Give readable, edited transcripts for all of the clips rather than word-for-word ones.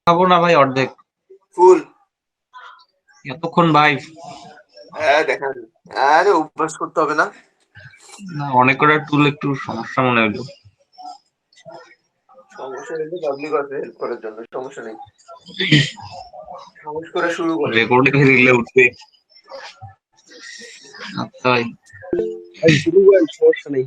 খাবো না ভাই, অর্ধেক। ফুল। এতক্ষণ ভাই? হ্যাঁ দেখান। আরে অভ্যাস করতে হবে না? না, অনেক কটা টুল একটু সমস্যা মনে হলো। সমস্যা নেই, পাবলিক আছে হেল্প করার জন্য, সমস্যা নেই। সাহস করে শুরু করেন। রেকর্ডিং হয়ে গেলে উঠবে। আচ্ছা ভাই। ভাই শুরু করেন, সমস্যা নেই।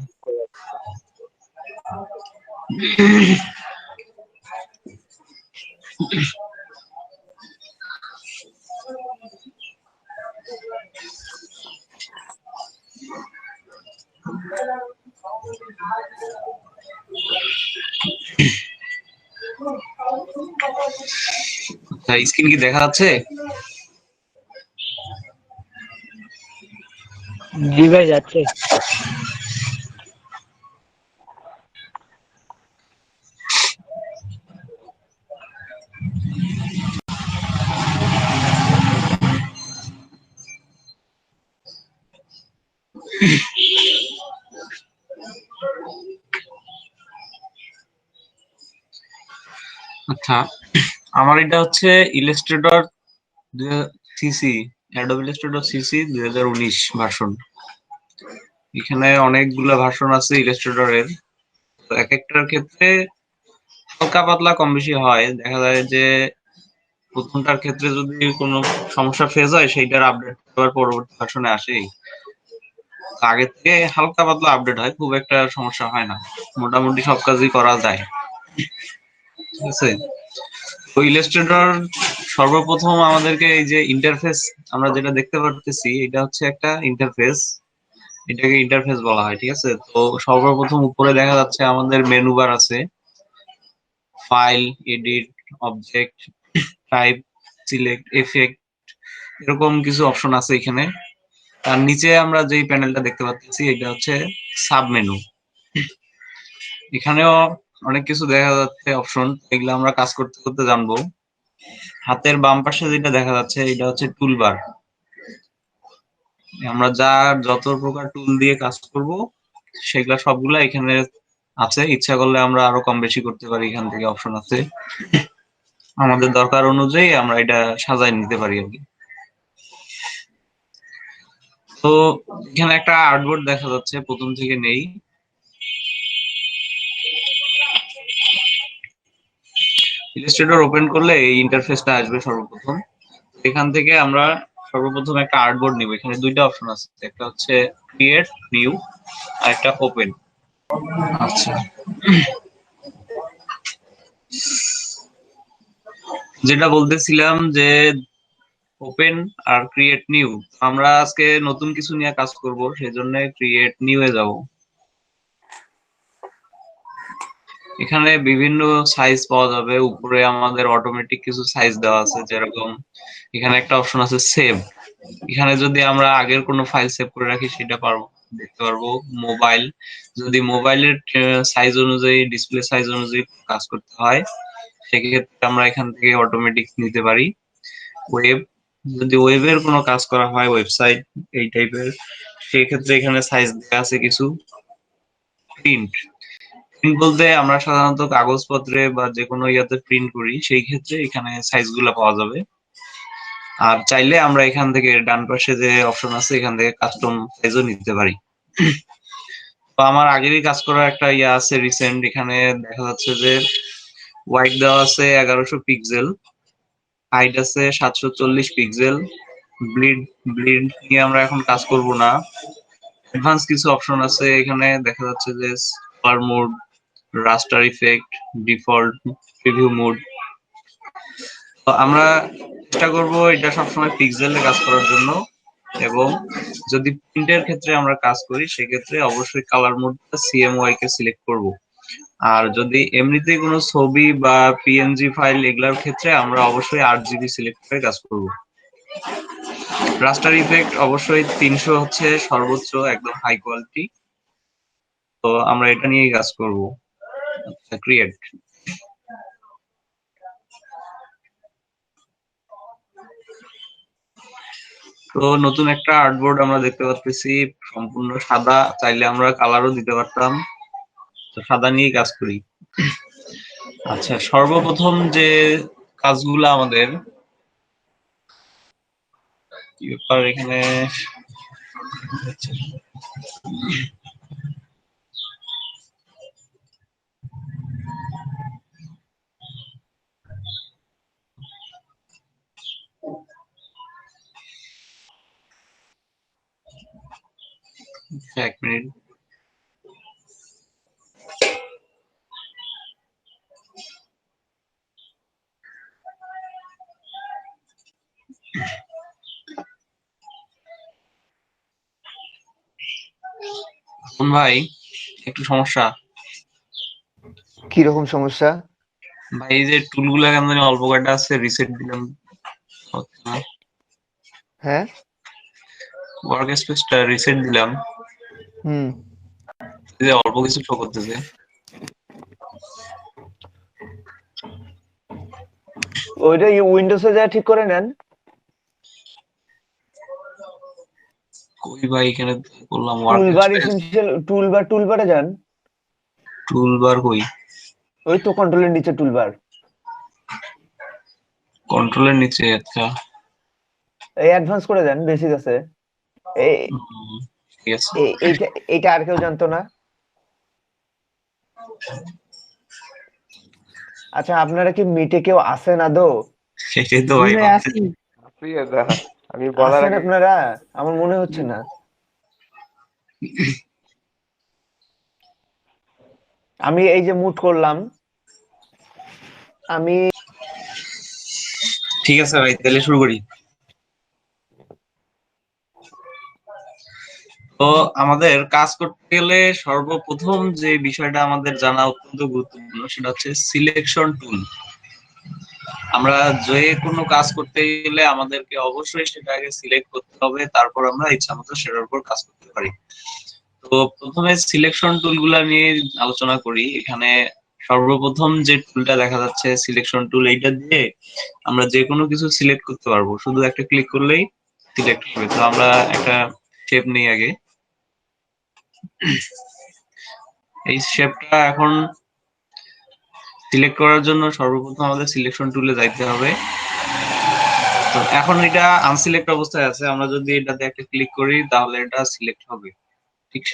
আচ্ছা, স্ক্রিন কি দেখা যাচ্ছে? জি ভাই, যাচ্ছে। আচ্ছা, আমার এটা হচ্ছে Illustrator CC, Adobe Illustrator CC 2019 version. এখানে অনেকগুলো ভার্সন আছে ইলাস্ট্রেটরের। তো এক একটার ক্ষেত্রে হালকা পাতলা কম বেশি হয়। দেখা যায় যে প্রথমটার ক্ষেত্রে যদি কোনো সমস্যা ফেস হয়, সেইটার আপডেট আবার পরবর্তী ভার্সনে আসেই। আগে থেকে হালকা পাতলা আপডেট হয়, খুব একটা সমস্যা হয় না, মোটামুটি সব কাজই করা যায়। ঠিক আছে। তো ইলাস্ট্রেটর সর্বপ্রথম আমাদেরকে এই যে ইন্টারফেস আমরা যেটা দেখতে পারতেছি, এটা হচ্ছে একটা ইন্টারফেস। এটাকে ইন্টারফেস বলা হয়। ঠিক আছে। তো সর্বপ্রথম উপরে দেখা যাচ্ছে আমাদের মেনু বার আছে, file, edit, object, type, select, effect, এরকম কিছু অপশন আছে এখানে। তার নিচে আমরা যেই প্যানেলটা দেখতে পাচ্ছি, এটা হচ্ছে সাব মেনু। এখানেও অনেক কিছু দেখা যাচ্ছে অপশন, এগুলো আমরা কাজ করতে করতে জানবো। হাতের বাম পাশে যেটা দেখা যাচ্ছে, এটা হচ্ছে টুলবার। আমরা যত প্রকার টুল দিয়ে কাজ করব, সেগুলা সবগুলা এখানে আছে। ইচ্ছা করলে আমরা আরো কম বেশি করতে পারি, এখান থেকে অপশন আছে। আমাদের দরকার অনুযায়ী আমরা এটা সাজায় নিতে পারি আর কি। তো এখানে একটা আর্টবোর্ড দেখা যাচ্ছে, প্রথম থেকে নেই। ইলাস্ট্রেটর ওপেন করলে এই ইন্টারফেসটা আসবে সর্বপ্রথম। এখান থেকে আমরা সর্বপ্রথম একটা আর্টবোর্ড নিব। এখানে দুইটা অপশন আছে, একটা হচ্ছে ক্রিয়েট নিউ আর একটা ওপেন। আচ্ছা, যেটা বলতেছিলাম যে ওপেন আর ক্রিয়েট নিউ, আমরা আজকে নতুন কিছু নিয়ে কাজ করব, সেজন্য ক্রিয়েট নিউ এ যাব। এখানে বিভিন্ন সাইজ পাওয়া যাবে। উপরে আমাদের অটোমেটিক কিছু সাইজ দেওয়া আছে, যেরকম এখানে একটা অপশন আছে সেভ। এখানে যদি আমরা আগের কোনো ফাইল সেভ করে রাখি, সেটা পারবো দেখতে পারবো। মোবাইল, যদি মোবাইলের সাইজ অনুযায়ী, ডিসপ্লে সাইজ অনুযায়ী কাজ করতে হয়, সেক্ষেত্রে আমরা এখান থেকে অটোমেটিক নিতে পারি। ওয়েব, যদি ওয়েবের কোনো কাজ করা হয়, ওয়েবসাইট এই টাইপের, সেই ক্ষেত্রে এখানে সাইজ দেওয়া আছে কিছু। প্রিন্ট, প্রিন্ট বলতে আমরা সাধারণত কাগজপত্রে বা যে কোনো ইয়াতে প্রিন্ট করি, সেই ক্ষেত্রে এখানে সাইজ গুলা পাওয়া যাবে। আর চাইলে আমরা এখান থেকে ডান পাশে যে অপশন আছে, এখান থেকে কাস্টম সাইজও নিতে পারি। তো আমার আগেরই কাজ করা একটা ইয়া আছে রিসেন্ট, এখানে দেখা যাচ্ছে যে হোয়াইট দেওয়া আছে 1100 পিক্সেল, হাইট আছে 740 পিক্সেল। ব্লিড, ব্লিড নিয়ে আমরা এখন কাজ করব না। অ্যাডভান্স কিছু অপশন আছে এখানে, দেখা যাচ্ছে যে কালার মোড, রাস্টার ইফেক্ট, ডিফল্ট, প্রিভিউ মোড। তো আমরা চেষ্টা করব এটা সবসময় পিক্সেলে কাজ করার জন্য। এবং যদি প্রিন্টের ক্ষেত্রে আমরা কাজ করি, সেক্ষেত্রে অবশ্যই কালার মোডটা সিএমওয়াই কে সিলেক্ট করব। আর যদি এমনিতে কোনো ছবি বা পিএনজি ফাইল, এগুলোর ক্ষেত্রে আমরা অবশ্যই 8 জিবি সিলেক্ট করে কাজ করব। রাস্টার ইফেক্ট অবশ্যই 300 হচ্ছে সর্বোচ্চ, একদম হাই কোয়ালিটি। তো আমরা এটা নিয়েই কাজ করব। আচ্ছা, ক্রিয়েট। তো নতুন একটা আর্টবোর্ড আমরা দেখতে পাচ্ছি, সম্পূর্ণ সাদা। চাইলে আমরা কালারও দিতে পারতাম, তো সাদা নিয়েই কাজ করি। আচ্ছা, সর্বপ্রথম যে কাজগুলো আমাদের কি ব্যাপার এখানে এক মিনিট। ভাই একটু সমস্যা কি রকম সমস্যা? ভাই, এই যে টুলগুলা কেন জানি অল্প কয়টা আছে, রিসেট দিলাম হচ্ছে না। হ্যাঁ, ওয়ার্ক স্পেসটা রিসেট দিলাম, হুম, এই যে অল্প কিছু শো করতেছে। ওইটা উইন্ডোজে যা ঠিক করে নেন। কই ভাই, এখানে করলাম ওয়ার্ক টুলবার স্পেস, এসেনশিয়াল টুলবারে যান। টুলবার কই? ওই তো কন্ট্রোলের নিচে টুলবার। কন্ট্রোলের নিচে, আচ্ছা। এই অ্যাডভান্স করে দেন, বেসিক আছে। এই হুম, ঠিক আছে। এইটা এইটা আর কেউ জানতো না। আচ্ছা, আপনারা কি মিটে কেউ আছেন আদৌ? সেটাই তো জি ভাই ভাই ভাবতেছি। আছি। আমি বলার আছেন আগে আপনারা? আমার মনে হচ্ছে না। আমি এই যে মুট করলাম, আমি ঠিক আছে ভাই, তাহলে শুরু করি। তো আমাদের কাজ করতে গেলে সর্বপ্রথম যে বিষয়টা আমাদের জানা অত্যন্ত গুরুত্বপূর্ণ সেটা হচ্ছে সিলেকশন টুল। আমরা যে কোনো কাজ করতে গেলে আমাদেরকে অবশ্যই সেটা আগে সিলেক্ট করতে হবে, তারপর আমরা ইচ্ছা মতো সেটার উপর কাজ করতে পারি। তো প্রথমে সিলেকশন টুলগুলা নিয়ে আলোচনা করি। এখানে সর্বপ্রথম যে টুলটা দেখা যাচ্ছে সিলেকশন টুল, এইটা দিয়ে আমরা যে কোনো কিছু সিলেক্ট করতে পারবো, শুধু একটা ক্লিক করলেই সিলেক্ট হবে। তো আমরা একটা শেপ নিই আগে। এই শেপটা এখন সিলেক্ট করার জন্য সর্বপ্রথম আমাদের সিলেকশন টুলে যাইতে হবে। তো এখন এটা আনসিলেক্ট অবস্থায় আছে, আমরা যদি এটাতে একটা ক্লিক করি তাহলে এটা সিলেক্ট হবে। ঠিক,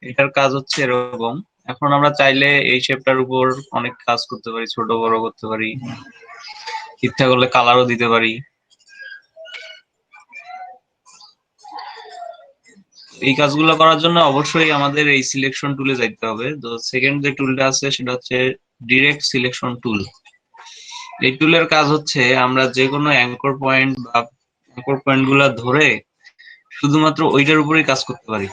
এটার কাজ হচ্ছে এরকম। এখন আমরা চাইলে এই শেপটার উপর অনেক কাজ করতে পারি, ছোট বড় করতে পারি, ইচ্ছা করলে কালারও দিতে পারি। এই কাজগুলো করার জন্য অবশ্যই আমাদের এই সিলেকশন টুলে যাইতে হবে। তো সেকেন্ড যে টুলটা আছে সেটা হচ্ছে ডিরেক্ট সিলেকশন টুল। এই টুলের কাজ হচ্ছে আমরা যে কোনো অ্যাঙ্কর পয়েন্ট বা অ্যাঙ্কর পয়েন্ট গুলা ধরে শুধুমাত্র ওইটার উপরেই কাজ করতে পারি।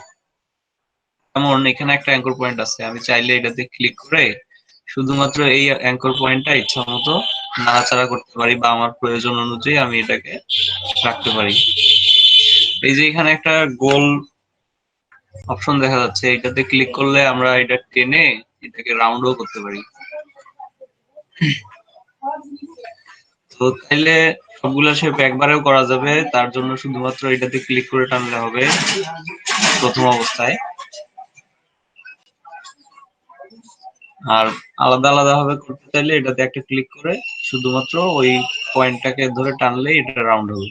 যেমন এখানে একটা অ্যাঙ্কর পয়েন্ট আছে, আমি চাইলে এটাতে ক্লিক করে শুধুমাত্র এই অ্যাঙ্কর পয়েন্টটা ইচ্ছা মতো নাড়াচাড়া করতে পারি বা আমার প্রয়োজন অনুযায়ী আমি এটাকে রাখতে পারি। এই যে এখানে একটা গোল অপশন দেখা যাচ্ছে, এটাতে ক্লিক করলে আমরা এটা টেনে এটাকে রাউন্ডও করতে পারি। তো তাইলে সবগুলা শেপ একবারেও করা যাবে, তার জন্য শুধুমাত্র এটাতে ক্লিক করে টানলে হবে প্রথম অবস্থায়। আর আলাদা আলাদা ভাবে করতে চাইলে এটাতে একটা ক্লিক করে শুধুমাত্র ওই পয়েন্টটাকে ধরে টানলে এটা রাউন্ড হবে।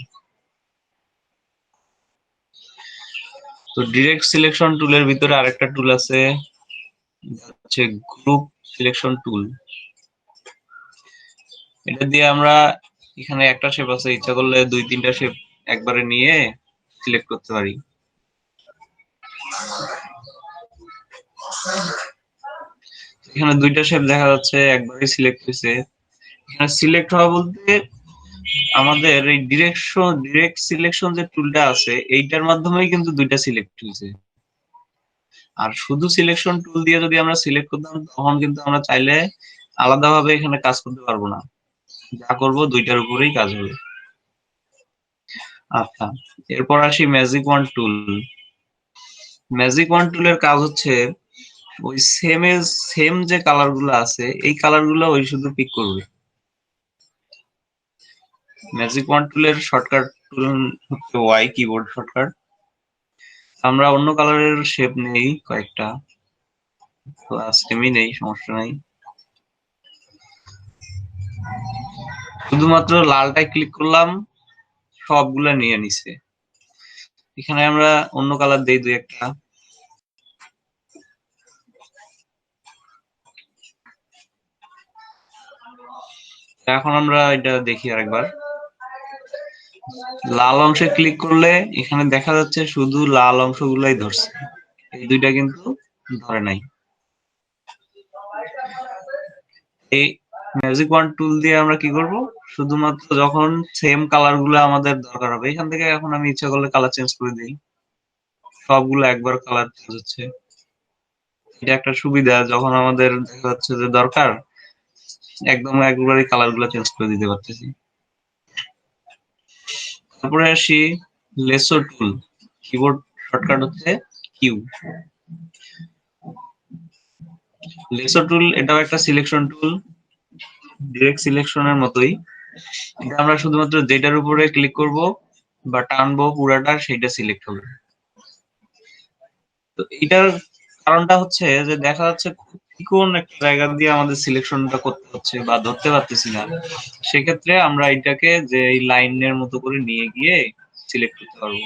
তো ডিরেক্ট সিলেকশন টুলের ভিতরে আরেকটা টুল আছে, হচ্ছে গ্রুপ সিলেকশন টুল। এটা দিয়ে আমরা এখানে একটা শেপ আছে, ইচ্ছা করলে দুই তিনটা শেপ একবারে নিয়ে সিলেক্ট করতে পারি। এখানে দুইটা শেপ দেখা যাচ্ছে একবারে সিলেক্ট হয়েছে। এখানে সিলেক্ট হওয়া বলতে আমাদের এই ডিরেক্ট সিলেকশন যে টুলটা আছে এইটার মাধ্যমেই কিন্তু দুইটা সিলেক্ট হয়েছে। আর শুধু সিলেকশন টুল দিয়ে যদি আমরা সিলেক্ট করতাম তখন কিন্তু আমরা চাইলে আলাদাভাবে এখানে কাজ করতে পারবো না, যা করব দুইটার উপরেই কাজ হবে। আচ্ছা, এরপর আসি ম্যাজিক ওয়ান টুল। ম্যাজিক ওয়ান টুলের কাজ হচ্ছে ওই সেম যে কালার গুলো আছে এই কালার গুলো ওই শুধু পিক করবে। ম্যাজিক ওয়ান টুলের শর্টকাট টুল হচ্ছে ওয়াই, কিবোর্ড শর্টকাট। আমরা অন্য কালারের শেপ নেই কয়েকটা, সেমই নেই, সমস্যা নাই। শুধুমাত্র লালটায় ক্লিক করলাম, সবগুলা নিয়ে নিছে। এখানে আমরা অন্য কালার দেই দুই একটা। এখন আমরা এটা দেখি আরেকবার। লাল অংশে ক্লিক করলে এখানে দেখা যাচ্ছে শুধু লাল অংশগুলাই ধরছে, এই দুইটা কিন্তু ধরে নাই। এই ম্যাজিক ওয়ান টুল দিয়ে আমরা কি করব, শুধুমাত্র যখন সেম কালার গুলো আমাদের দরকার হবে, এখান থেকে এখন আমি ইচ্ছা করলে কালার চেঞ্জ করে দিই, সবগুলো একবার কালার চেঞ্জ হচ্ছে। এটা একটা সুবিধা, যখন আমাদের দেখা যাচ্ছে যে দরকার, একদম একবারই কালার গুলো চেঞ্জ করে দিতে পারতেছি। তারপরে আসি লেসো টুল। কিবোর্ড শর্টকাট হচ্ছে কিউ। লেসো টুল এটাও একটা সিলেকশন টুল, ডিরেক্ট সিলেকশনের মতোই। এটা আমরা শুধুমাত্র যেটার উপরে ক্লিক করব বা টানবো পুরাটা, সেটা সিলেক্ট হবে। তো এটার কারণটা হচ্ছে যে দেখা যাচ্ছে কোন একটা জায়গা দিয়ে আমাদের সিলেকশনটা করতে হচ্ছে বা ধরতে পারতেছি না, সেক্ষেত্রে আমরা এটাকে যে এই লাইনের মতো করে নিয়ে গিয়ে সিলেক্ট করতে পারবো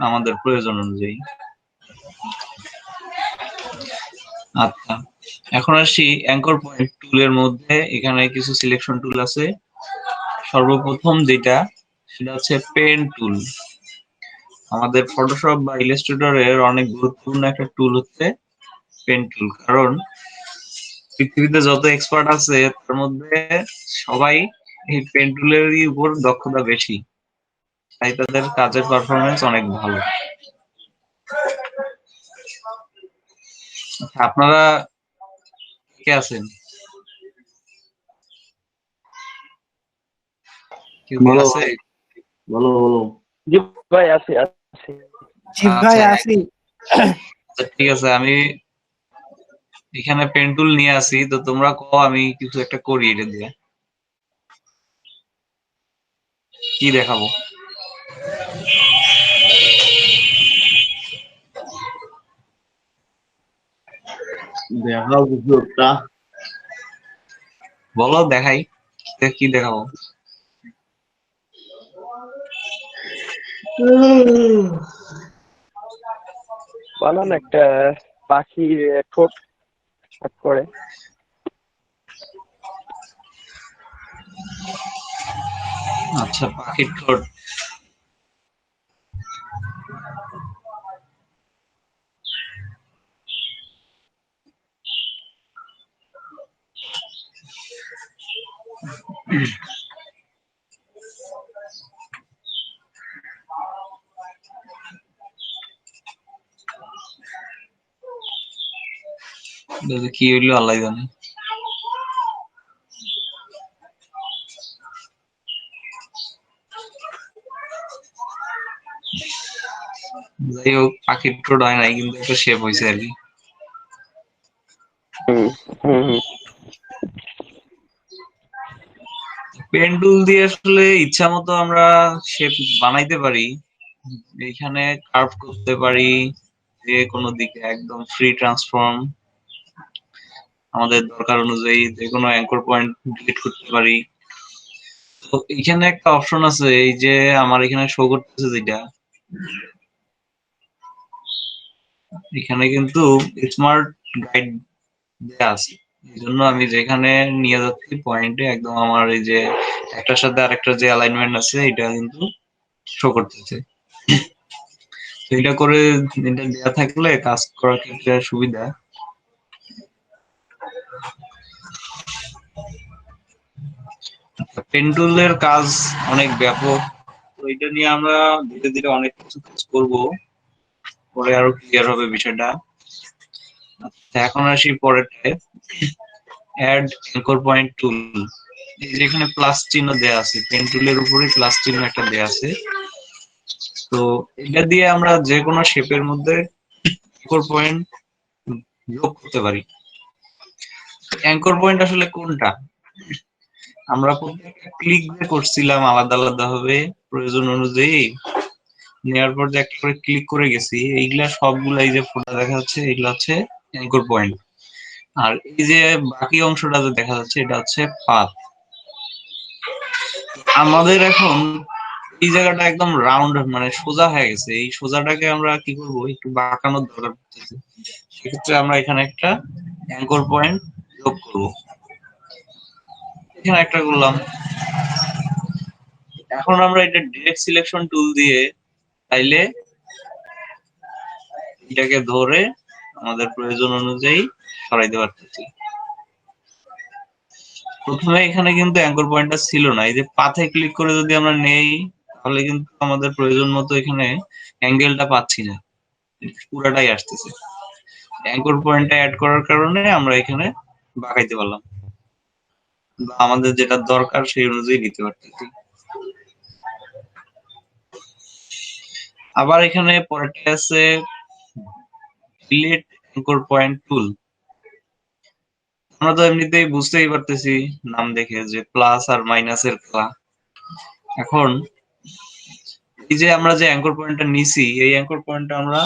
আমাদের প্রয়োজন অনুযায়ী। আচ্ছা, এখন আসি অ্যাঙ্কর পয়েন্ট টুলের মধ্যে। এখানে কিছু সিলেকশন টুল আছে। সর্বপ্রথম যেটা, সেটা হচ্ছে পেন টুল। আমাদের ফটোশপ বা ইলাস্ট্রেটরের অনেক গুরুত্বপূর্ণ একটা টুল হচ্ছে পেন টুল। কারণ পৃথিবীতে যত এক্সপার্ট আছে তার মধ্যে সবাই এই পেন টুলেরই উপর দক্ষতা বেশি, তাই তাদের কাজের পারফরমেন্স অনেক ভালো। আপনারা কে আছেন? কেউ কি বলো আছে? ভাই, বলো বলো। জি ভাই, আছি আছি। জি ভাই আচ্ছা আছি। আচ্ছা, ঠিক আছে, আমি এখানে পেন টুল নিয়ে আসি, তো তোমরা কও আমি কিছু একটা করি এটা দিয়ে। কি দেখাবো? দেখাও কিছু একটা। বলো, দেখাই। কি দেখাবো? বানান একটা পাখির ঠোঁট কাট করে। আচ্ছা, পাখির ঠোঁট। এটা কি হইলো আল্লাহ জানে। যাই হোক, পাখির ঠোঁট হয় নাই, কিন্তু একটা শেপ হয়েছে আর কি। হুম হুম হুম। পেন টুল দিয়ে আসলে ইচ্ছা মতো আমরা শেপ বানাইতে পারি। এখানে কার্ভ করতে পারি যে কোনো দিকে, একদম ফ্রি ট্রান্সফর্ম। আমাদের দরকার অনুযায়ী যে কোনো অ্যাঙ্কর পয়েন্ট ডিলিট করতে পারি। তো এখানে একটা অপশন আছে, এই যে আমার এখানে শো করতেছে যেটা, এখানে কিন্তু স্মার্ট গাইড দেয়া আছে। এই জন্য আমি যেখানে নিয়ে যাচ্ছি পয়েন্টে, একদম আমার এই যে একটার সাথে আরেকটা যে অ্যালাইনমেন্ট আছে, এটা কিন্তু শো করতেছে। তো এটা করে, এটা দেয়া থাকলে কাজ করার ক্ষেত্রে সুবিধা। পেন টুলের কাজ অনেক ব্যাপক, তো এটা নিয়ে আমরা ধীরে ধীরে অনেক কিছু কাজ করবো, পরে আরো ক্লিয়ার হবে বিষয়টা। আচ্ছা, এখন আসি পরেরটায়, অ্যাড অ্যাঙ্কর পয়েন্ট টুল। এই যে এখানে প্লাস চিহ্ন দেয়া আছে, পেন টুলের উপরে প্লাস চিহ্ন একটা দেয়া আছে। তো এটা দিয়ে আমরা যে কোনো শেপের মধ্যে অ্যাঙ্কর পয়েন্ট যোগ করতে পারি। অ্যাঙ্কর পয়েন্ট আসলে কোনটা? আমরা প্রত্যেকটা ক্লিক যে করছিলাম আলাদা আলাদা ভাবে প্রয়োজন অনুযায়ী, নেওয়ার পর যে একটা করে ক্লিক করে গেছি, এইগুলা সবগুলা এই যে ফোটা দেখা যাচ্ছে, এগুলা হচ্ছে অ্যাঙ্কর পয়েন্ট। আর এই যে বাকি অংশটা যে দেখা যাচ্ছে, এটা হচ্ছে পাথ। আমাদের এখন এই জায়গাটা একদম রাউন্ড মানে সোজা হয়ে গেছে, এই সোজাটাকে আমরা কি করব, একটু বাঁকানোর দরকার পড়তেছে। সেক্ষেত্রে আমরা এখানে একটা অ্যাঙ্কর পয়েন্ট যোগ করব। এখানে একটা করলাম। এখন আমরা এটা ডিরেক্ট সিলেকশন টুল দিয়ে চাইলে এটাকে ধরে আমাদের প্রয়োজন অনুযায়ী সরাইতে পারতেছি। প্রথমে এখানে কিন্তু অ্যাঙ্কর পয়েন্টটা ছিল না, এই যে পাথে ক্লিক করে যদি আমরা নেই তাহলে কিন্তু আমাদের প্রয়োজন মতো এখানে অ্যাঙ্গেলটা পাচ্ছি না, পুরাটাই আসতেছে। অ্যাঙ্কর পয়েন্টটা অ্যাড করার কারণে আমরা এখানে বাঁকাইতে পারলাম, বা আমাদের যেটা দরকার সেই অনুযায়ী নিতে পারতেছি। আবার এখানে পরেরটা আছে ডিলিট অ্যাঙ্কর পয়েন্ট টুল। আমরা তো এমনিতেই বুঝতেই পারতেছি নাম দেখে যে প্লাস আর মাইনাসের খেলা। এখন এই যে আমরা যে অ্যাঙ্কর পয়েন্টটা নিছি, এই অ্যাঙ্কর পয়েন্টটা আমরা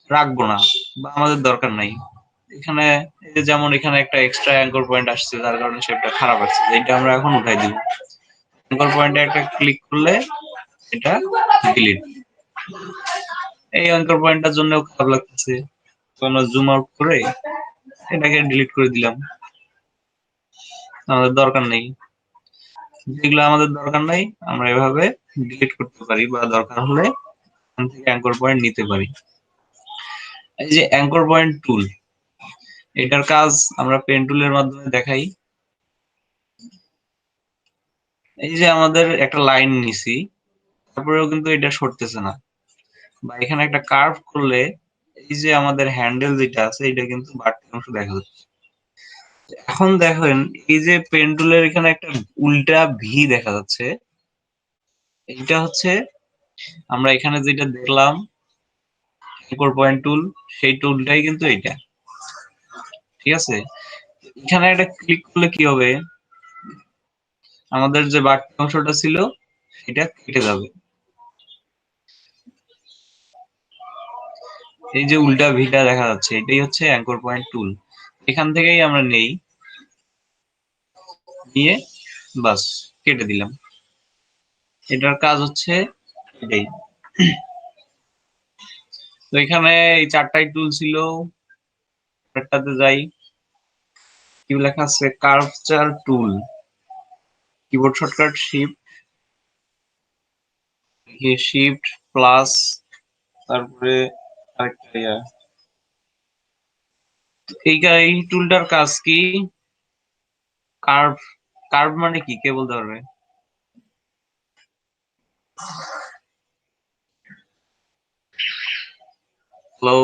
রাখবো না বা আমাদের দরকার নাই। এখানে এই যে যেমন এখানে একটা এক্সট্রা অ্যাঙ্কর পয়েন্ট আসছে, যার কারণে শেপটা খারাপ আসছে, এটা আমরা এখন উঠাই দিব। অ্যাঙ্কর পয়েন্টে একটা ক্লিক করলে এটা ডিলিট। এই অ্যাঙ্কর পয়েন্টটার জন্য খারাপ লাগতেছে, তো আমরা জুম আউট করে এটাকে ডিলিট করে দিলাম, আমাদের দরকার নেই। যেগুলো আমাদের দরকার নাই আমরা এভাবে ডিলিট করতে পারি, বা দরকার হলে এখান থেকে অ্যাঙ্কর পয়েন্ট নিতে পারি। এই যে অ্যাঙ্কর পয়েন্ট টুল, এটার কাজ আমরা পেন টুলের মাধ্যমে দেখাই। এই যে আমাদের একটা লাইন নিছি, তারপরেও কিন্তু এটা সরতেছে না, বা এখানে একটা কার্ভ করলে এই যে আমাদের হ্যান্ডেল যেটা আছে এটা কিন্তু বাড়তি অংশ দেখা যাচ্ছে। এখন দেখেন এই যে পেন টুলের এখানে একটা উল্টা ভি দেখা যাচ্ছে, এইটা হচ্ছে আমরা এখানে যেটা দেখলাম অ্যাঙ্কর পয়েন্ট টুল, সেই টুলটাই কিন্তু এইটা। ঠিক আছে, এখানে একটা ক্লিক করলে কি হবে, আমাদের যে বাড়তি অংশটা ছিল সেটা কেটে যাবে। এই যে উল্টা ভিটা দেখা যাচ্ছে এটাই হচ্ছে অ্যাঙ্কর পয়েন্ট টুল। এখান থেকেই আমরা নেই, নিয়ে বাস কেটে দিলাম। এটার কাজ হচ্ছে এটাই। তো এখানে এই চারটাই টুল ছিল, একটাতে যাই, কি লেখা আছে কার্ভচার টুল, কিবোর্ড শর্টকাট শিফট প্লাস, তারপরে আরেকটা এই টুলটার কাজ কি, কার্ভ। কার্ভ মানে কি কে বলতে পারবে? হ্যালো,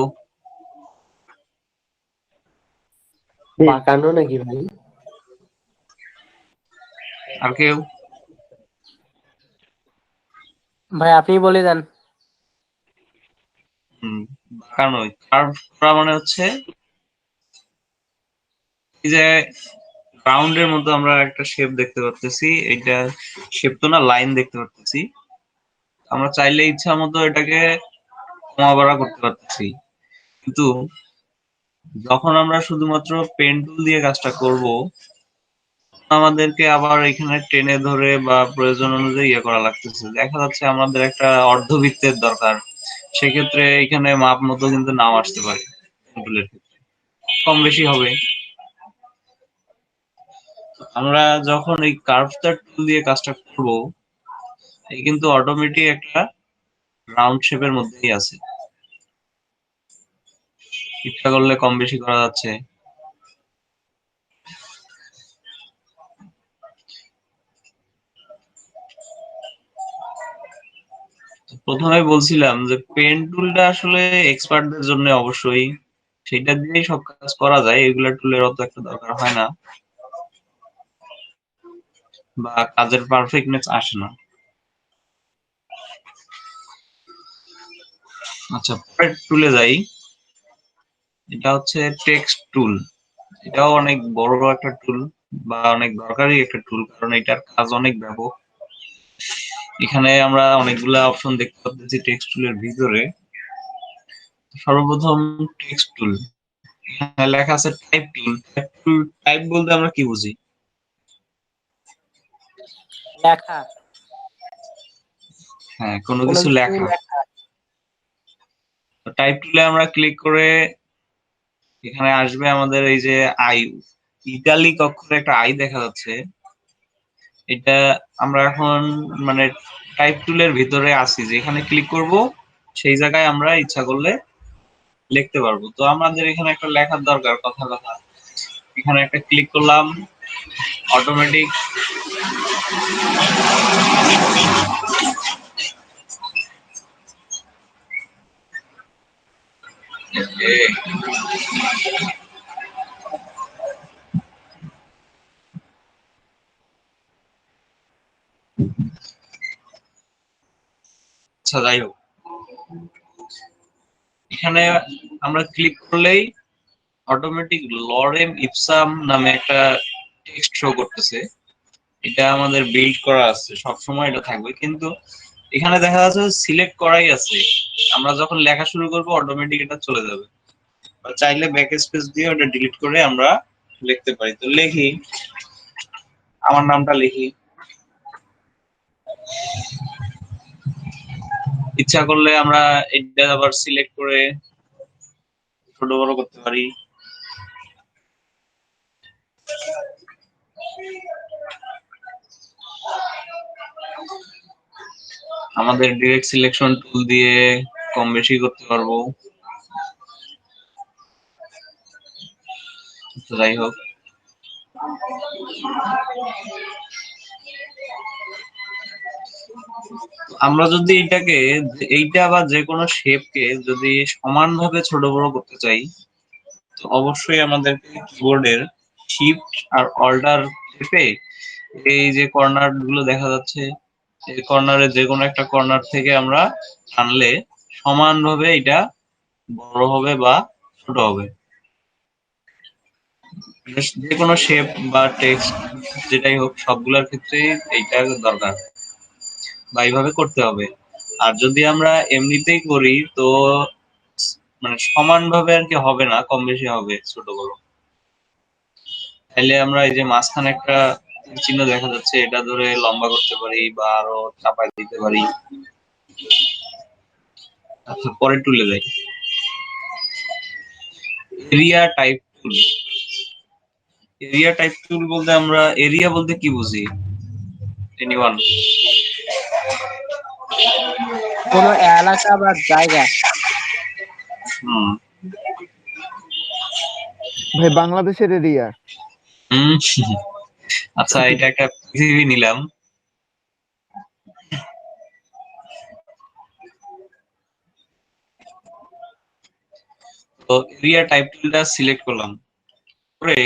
বাঁকানো নাকি ভাই? আর কেউ? ভাই আপনি বলে দেন। কারণ ওই কার্ভ করা মানে হচ্ছে এই যে রাউন্ডের মতো আমরা একটা শেপ দেখতে পাচ্ছি, এইটা শেপ তো না, লাইন দেখতে পাচ্ছি। আমরা চাইলে ইচ্ছা মতো এটাকে কমা বাড়া করতে পারতেছি, কিন্তু যখন আমরা শুধুমাত্র পেন টুল দিয়ে কাজটা করব, আমাদেরকে আবার এখানে টেনে ধরে বা প্রয়োজন অনুযায়ী ইয়ে করা লাগতেছে। দেখা যাচ্ছে আমাদের একটা অর্ধবৃত্তের দরকার, সেক্ষেত্রে এখানে মাপ মতো কিন্তু নাও আসতে পারে, পেন টুলের ক্ষেত্রে কম বেশি হবে। আমরা যখন এই কার্ভচার টুল দিয়ে কাজটা করব, এই কিন্তু অটোমেটিক একটা রাউন্ড শেপের মধ্যেই আছে, ইচ্ছা করলে কম বেশি করা যাচ্ছে। প্রথমে বলছিলাম যে পেন টুলটা আসলে এক্সপার্টদের জন্য অবশ্যই, সেটা দিয়েই সব কাজ করা যায়, এগুলা টুলের অত একটা দরকার হয় না, বা কাজের পারফেক্টনেস আসে না। আচ্ছা, পরের টুলে যাই। এটা হচ্ছে টেক্সট টুল। এটাও অনেক বড় একটা টুল, বা অনেক দরকারি একটা টুল, কারণ এটার কাজ অনেক ব্যাপক। এখানে আমরা অনেকগুলা অপশন দেখতে পাচ্ছি টেক্সট টুলের ভিতরে। সর্বপ্রথম টেক্সট টুল, লেখা আছে টাইপ টুল। টাইপ বলতে আমরা কি বুঝি? লেখা। হ্যাঁ, কোনো কোনো কিছু কিছু লেখা। লেখা। টাইপ টুলে আমরা ক্লিক করে এখানে আসবে আমাদের এই যে আই, ইটালিক অক্ষরে একটা আই দেখা যাচ্ছে। এটা আমরা এখন মানে টাইপ টুলের ভিতরে আছি, যেখানে ক্লিক করব সেই জায়গায় আমরা ইচ্ছা করলে লিখতে পারবো। তো আমাদের এখানে একটা লেখার দরকার, কথা কথা। এখানে একটা ক্লিক করলাম, অটোমেটিক আচ্ছা যাই হোক, এখানে আমরা ক্লিক করলেই অটোমেটিক লরেম ইপসাম নামে একটা টেক্সট শো করতেছে। এটা আমাদের বিল্ড করা আছে, সবসময় এটা থাকবে, কিন্তু এখানে দেখা যাচ্ছে সিলেক্ট করাই আছে। আমরা যখন লেখা শুরু করব অটোমেটিক এটা চলে যাবে। বা চাইলে ব্যাক স্পেস দিয়ে ওটা ডিলিট করে আমরা লিখতে পারি। তো লিখি, আমার নামটা লিখি, ইচ্ছা করলে আমরা এটা আবার সিলেক্ট করে ছোট বড় করতে পারি। আমাদের ডিরেক্ট সিলেকশন টুল দিয়ে কম বেশি করতে পারবো। তো যাই হোক, আমরা যদি এটাকে, এইটা বা যে কোনো শেপকে যদি সমানভাবে ছোট বড় করতে চাই, তো অবশ্যই আমাদের কিবোর্ডের শিফট আর অল্টার টিপে এই যে কর্নার গুলো দেখা যাচ্ছে, এই কর্নারে যে কোনো একটা কর্নার থেকে আমরা টানলে সমানভাবে এটা বড় হবে বা ছোট হবে। যে কোনো শেপ বা টেক্সট যেটাই হোক, সবগুলোর ক্ষেত্রেই এইটা দরকার বা এইভাবে করতে হবে। আর যদি আমরা এমনিতেই করি তো মানে সমানভাবে আর কি হবে না, কম বেশি হবে ছোট বড়। তাইলে আমরা এই যে মাঝখানে একটা চিহ্ন দেখা যাচ্ছে, এটা ধরে লম্বা করতে পারি বা আরো চাপায় দিতে পারি। আচ্ছা, পরে টুলে যাই, এরিয়া টাইপ টুল। এরিয়া টাইপ টুল বলতে আমরা এরিয়া বলতে কি বুঝি? এনিওয়ান? কোনো এলাকা বা জায়গা। হুম ভাই বাংলাদেশের এরিয়া। হুম, আচ্ছা, এটা একটা পৃথিবী নিলাম। তো এরিয়া টাইপ টুলটা সিলেক্ট করলাম করে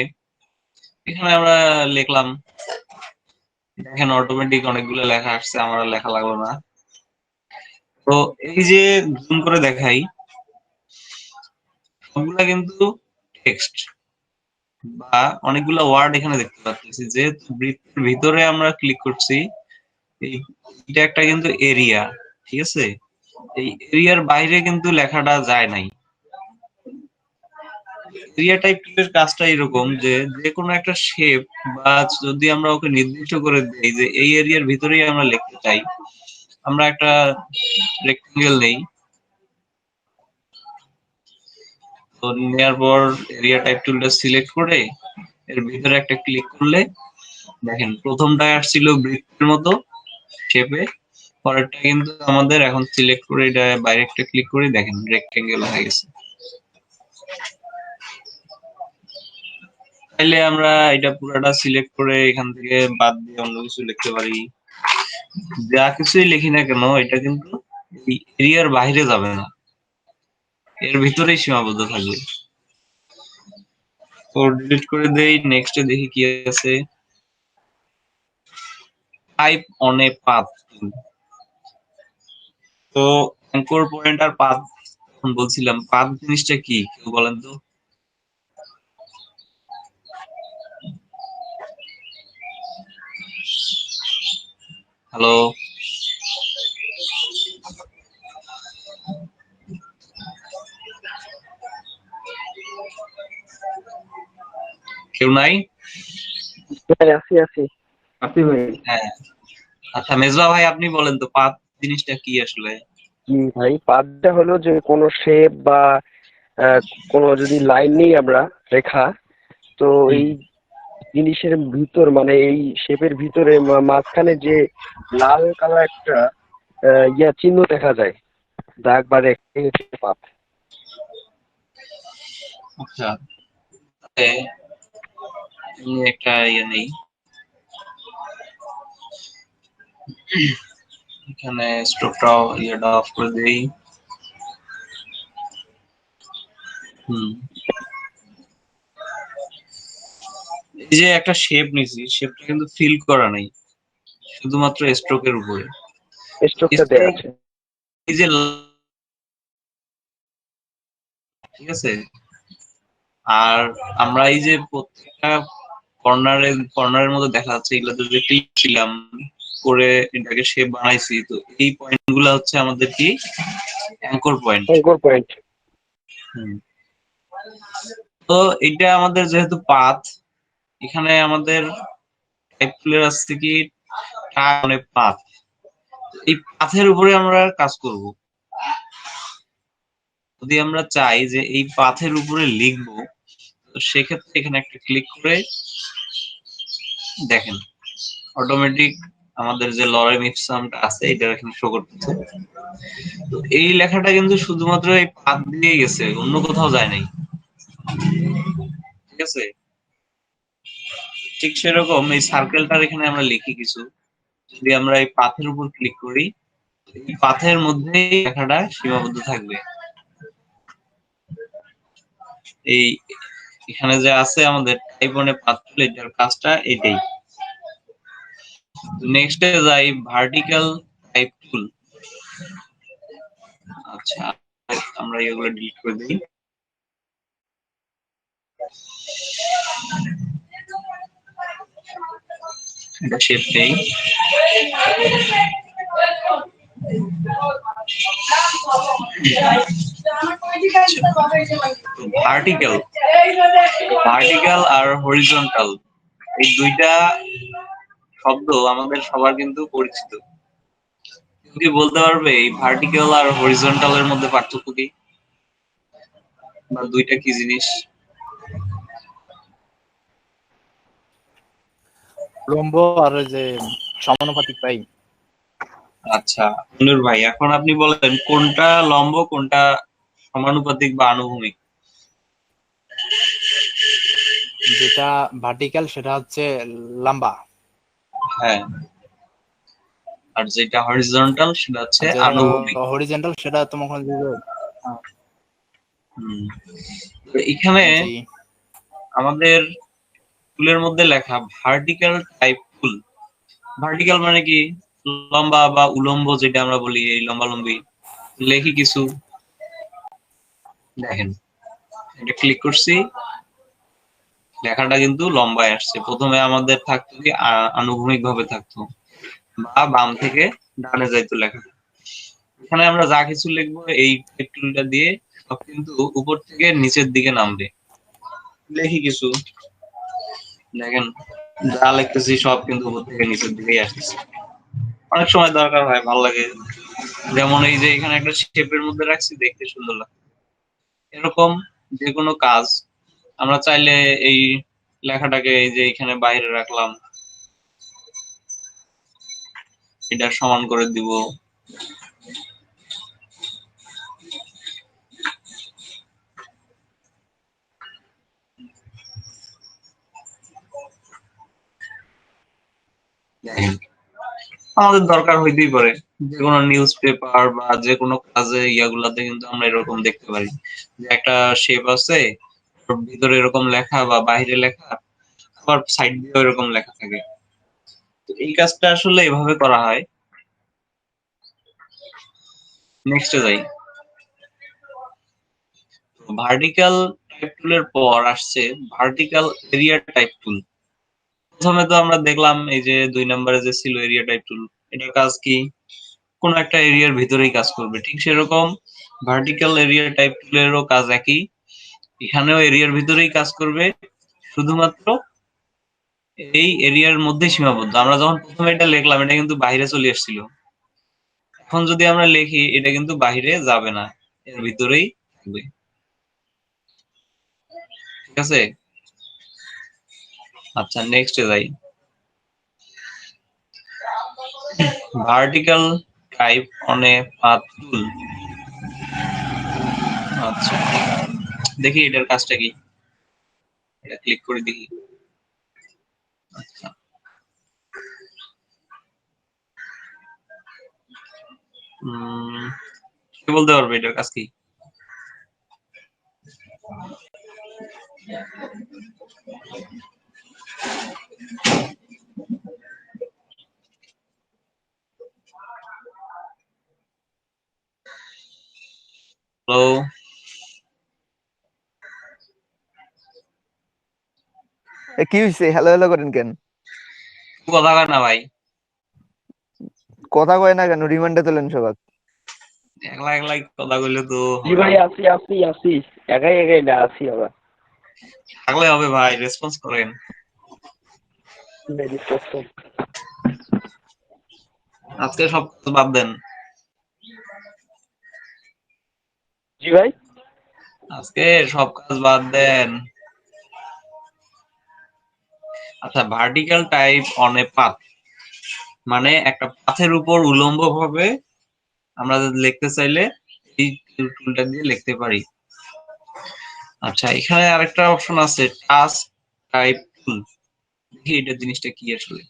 এখানে আমরা লিখলাম, দেখেন অটোমেটিক অনেকগুলো লেখা আসছে, আমার আর লেখা লাগলো না। তো এই যে জুম করে দেখাই, সবগুলা কিন্তু টেক্সট বা অনেকগুলো ওয়ার্ড এখানে দেখতে পাচ্ছি। যে বৃত্তের ভিতরে আমরা ক্লিক করছি, এটা একটা কিন্তু এরিয়া, ঠিক আছে? এই এরিয়ার বাইরে কিন্তু লেখাটা যায় নাই। এরিয়া টাইপ টুলের কাজটা এরকম যে যে কোনো একটা শেপ বা যদি আমরা ওকে নির্দিষ্ট করে দেই যে এই এরিয়ার ভিতরেই আমরা লিখতে চাই, আমরা একটা রেক্টেঙ্গেল নেই। তো নেওয়ার পর এরিয়া টাইপ টুলটা সিলেক্ট করে এর ভিতরে একটা ক্লিক করলে দেখেন প্রথমটা আসছিল বৃত্তের মতো শেপে, পরেরটা কিন্তু আমাদের এখন সিলেক্ট করে এটা বাইরে একটা ক্লিক করে দেখেন রেক্টেঙ্গেল হয়ে গেছে। তাইলে আমরা এটা পুরোটা সিলেক্ট করে এখান থেকে বাদ দিয়ে অন্য কিছু লিখতে পারি। যা কিছুই লিখি না কেন এটা কিন্তু এই এরিয়ার বাইরে যাবে না, এর ভিতরেই সীমাবদ্ধ থাকবে। তো ডিলিট করে দেই, নেক্সটে দেখি কি আছে। Type on a path. তো অ্যাঙ্কর পয়েন্ট আর পাথ, এখন বলছিলাম পাথ জিনিসটা কি কেউ বলেন তো? হ্যালো, কেউ নাই? ভাই আছি আছি। আছি ভাই। হ্যাঁ, আচ্ছা মেজবা ভাই আপনি বলেন তো পাথ জিনিসটা কি আসলে? কি ভাই, পাতটা হলো যে কোনো শেপ বা কোনো যদি লাইন নেই আমরা রেখা, তো হুম, এই জিনিসের ভিতর মানে এই শেপের ভিতরে মাঝখানে যে লাল কালার একটা চিহ্ন দেখা যায়, দাগ বা রেখা, এই হচ্ছে পাত। আচ্ছা, তাহলে আমি একটা নেই, এখানে স্ট্রোকটাও অফ করে দেই। হুম, এই যে একটা শেপ নিছি, শেপটা কিন্তু ফিল করা নাই, শুধুমাত্র স্ট্রোকের উপরে। স্ট্রোকটা দেয়া স্ট্রোক আছে। এই যে ঠিক আছে, আর আমরা এই যে প্রত্যেকটা কর্নারের মধ্যে দেখা যাচ্ছে, এগুলো যদি ক্লিক ছিলাম করে এটাকে শেপ বানাইছি, তো এই পয়েন্ট গুলা হচ্ছে আমাদের কি অ্যাঙ্কর পয়েন্ট। অঙ্কর পয়েন্ট। তো এটা আমাদের যেহেতু পাথ, এখানে আমাদের টাইপ টুলের আছে কি মানে পাথ, এই পাথের উপরে আমরা কাজ করব। যদি আমরা চাই যে এই পাথের উপরে লিখবো, তো সেক্ষেত্রে এখানে একটা ক্লিক করে দেখেন অটোমেটিক আমাদের যে লরেম ইপসামটা আছে এটা এখানে শো করতেছে। তো এই লেখাটা কিন্তু শুধুমাত্র এই পাথ দিয়ে গেছে, অন্য কোথাও যায় নাই, ঠিক আছে। ঠিক সেরকম এই সার্কেলটার এখানে আমরা লিখি কিছু, যদি আমরা এই পাথের উপর ক্লিক করি, এই পাথের মধ্যেই লেখাটা সীমাবদ্ধ থাকবে। এই এখানে যে আছে আমাদের টাইপ অনে পাথ টুল, এটার কাজটা এটাই। নেক্সটে যাই ভার্টিক্যাল টাইপ টুল। আচ্ছা, আমরা এগুলো ডিলিট করে দিই। এটা শেপ নেই। ভার্টিক্যাল ভার্টিক্যাল আর হরিজন্টাল, এই দুইটা শব্দ আমাদের সবার কিন্তু পরিচিত। তুমি কি বলতে পারবে এই ভার্টিক্যাল আর হরিজন্টালের মধ্যে পার্থক্য কি, বা দুইটা কি জিনিস? লম্ব আর ওই যে সমানুপাতিক পাই। আচ্ছা মনির ভাই, এখন আপনি বলেন কোনটা লম্ব কোনটা সমানুপাতিক বা আনুভূমিক? যেটা ভার্টিক্যাল সেটা হচ্ছে লম্বা, হ্যাঁ, আর যেটা হরিজন্টাল সেটা হচ্ছে আর যেটা আনুভূমিক। হরিজন্টাল সেটা তোমার হুম, তো এখানে জি। আমাদের টুলের মধ্যে লেখা ভার্টিক্যাল টাইপ টুল। ভার্টিক্যাল মানে কি লম্বা বা উলম্ব, যেটা আমরা বলি এই লম্বালম্বি। লেখি কিছু, দেখেন এটা ক্লিক করছি, লেখাটা কিন্তু লম্বায় আসছে। প্রথমে আমাদের থাকতো কি আনুভূমিক ভাবে থাকতো, বা বাম থেকে ডানে যাইতো লেখা। এখানে আমরা যা কিছু লিখবো এই টুলটা দিয়ে সব কিন্তু উপর থেকে নিচের দিকে নামবে। লেখি কিছু, দেখেন যা লিখতেছি সব কিন্তু উপর থেকে নিচের দিকেই আসতেছে। অনেক সময় দরকার হয়, ভালো লাগে, যেমন এই যে এখানে একটা শেপের মধ্যে রাখছি, দেখতে সুন্দর লাগে। এরকম যে কোনো কাজ আমরা চাইলে এই লেখাটাকে এই যে এখানে বাইরে রাখলাম, এটা সমান করে দিব। আমাদের দরকার হইতেই পারে, যে কোনো নিউজ পেপার বা যে কোনো কাজে ইয়াগুলাতে কিন্তু আমরা এরকম দেখতে পারি যে একটা শেপ আছে, ওর ভিতরে এরকম লেখা বা বাইরে লেখা, আবার সাইড দিয়ে এরকম লেখা থাকে। তো এই কাজটা আসলে এভাবে করা হয়। নেক্সটে যাই, ভার্টিক্যাল টাইপ টুলের পর আসছে ভার্টিক্যাল এরিয়া টাইপ টুল। প্রথমে তো আমরা দেখলাম এই যে 2 নম্বরে যে ছিল এরিয়া টাইপ টুল, এটার কাজ কি কোন একটা এরিয়ার ভিতরেই কাজ করবে। ঠিক সেরকম ভার্টিক্যাল এরিয়া টাইপ টুলেরও কাজ একই, এখানেও এরিয়ার ভিতরেই কাজ করবে, শুধুমাত্র এই এরিয়ার মধ্যেই সীমাবদ্ধ। আমরা যখন প্রথমে এটা লিখলাম এটা কিন্তু বাইরে চলে এসেছিল, এখন যদি আমরা লিখি এটা কিন্তু বাইরে যাবে না, এর ভিতরেই থাকবে। ঠিক আছে, আচ্ছা নেক্সটে যাই। Vertical type on a path টুল। আচ্ছা দেখি এটার কাজটা কি, এটা ক্লিক করে দেখি। আচ্ছা কি বলতে পারবে এটার কাজ কি? হ্যালো, কি হয়েছে হ্যালো হ্যালো করেন কেন? কথা কয় না ভাই, কথা কয় না কেন? রিমান্ডে তোলেন সবাই। একলা একলা কথা কইলে তো জি ভাই আসি একাই না আসি আবার থাকলে হবে ভাই, রেসপন্স করেন। আজকে সব কাজ বাদ দেন, জি ভাই আজকে সব কাজ বাদ দেন। আচ্ছা vertical type on a path মানে একটা পাথের উপর উলম্ব ভাবে আমরা যদি লিখতে চাইলে এই টুলটা দিয়ে লিখতে পারি। আচ্ছা এখানে আরেকটা অপশন আছে টাস্ক টাইপ টুল, দেখি এটা জিনিসটা কি আসলে।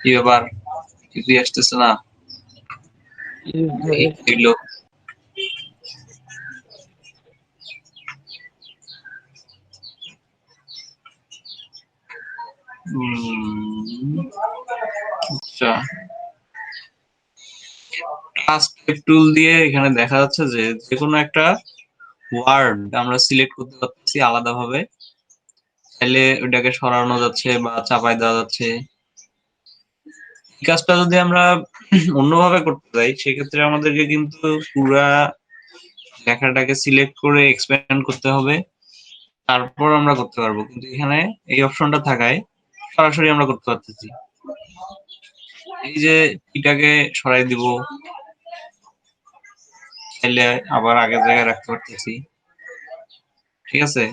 কি ব্যাপার, কিছুই আসতেছে না। এই হইলো আচ্ছা টাস্ক টুল দিয়ে এখানে দেখা যাচ্ছে যে যেকোনো একটা ওয়ার্ড আমরা সিলেক্ট করতে পারছি আলাদাভাবে, চাইলে ওটাকে সরানো যাচ্ছে বা চাপাই দেওয়া যাচ্ছে। এই কাজটা যদি আমরা অন্যভাবে করতে চাই সেক্ষেত্রে আমাদেরকে কিন্তু পুরা লেখাটাকে সিলেক্ট করে এক্সপ্যান্ড করতে হবে, তারপর আমরা করতে পারবো। কিন্তু এখানে এই অপশনটা থাকায় সরাসরি আমরা করতে পারতেছি। এই যে এটাকে সরাই দিব, চাইলে আবার আগের জায়গায় রাখতে পারতেছি। ঠিক আছে,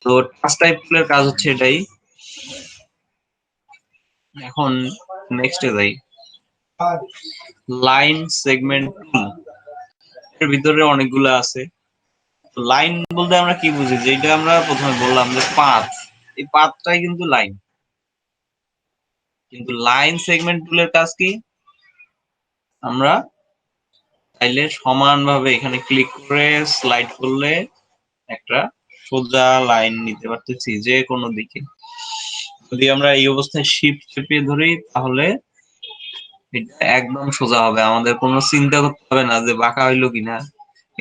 তো টাস্ক টাইপ টুলের কাজ হচ্ছে এটাই। এখন নেক্সটে যাই, লাইন সেগমেন্ট টুল। এর ভিতরে অনেকগুলো আছে। লাইন বলতে আমরা কি বুঝি, যেটা আমরা প্রথমে বললাম যে পাথ, এই পাথটাই কিন্তু লাইন। কিন্তু লাইন সেগমেন্ট টুলের কাজ কি, আমরা চাইলে সমানভাবে এখানে ক্লিক করে স্লাইড করলে একটা সোজা লাইন নিতে পারতেছি যে কোনো দিকে। যদি আমরা এই অবস্থায় শিফট চেপে ধরি তাহলে এটা একদম সোজা হবে, আমাদের কোনো চিন্তা করতে হবে না যে বাঁকা হইলো কিনা।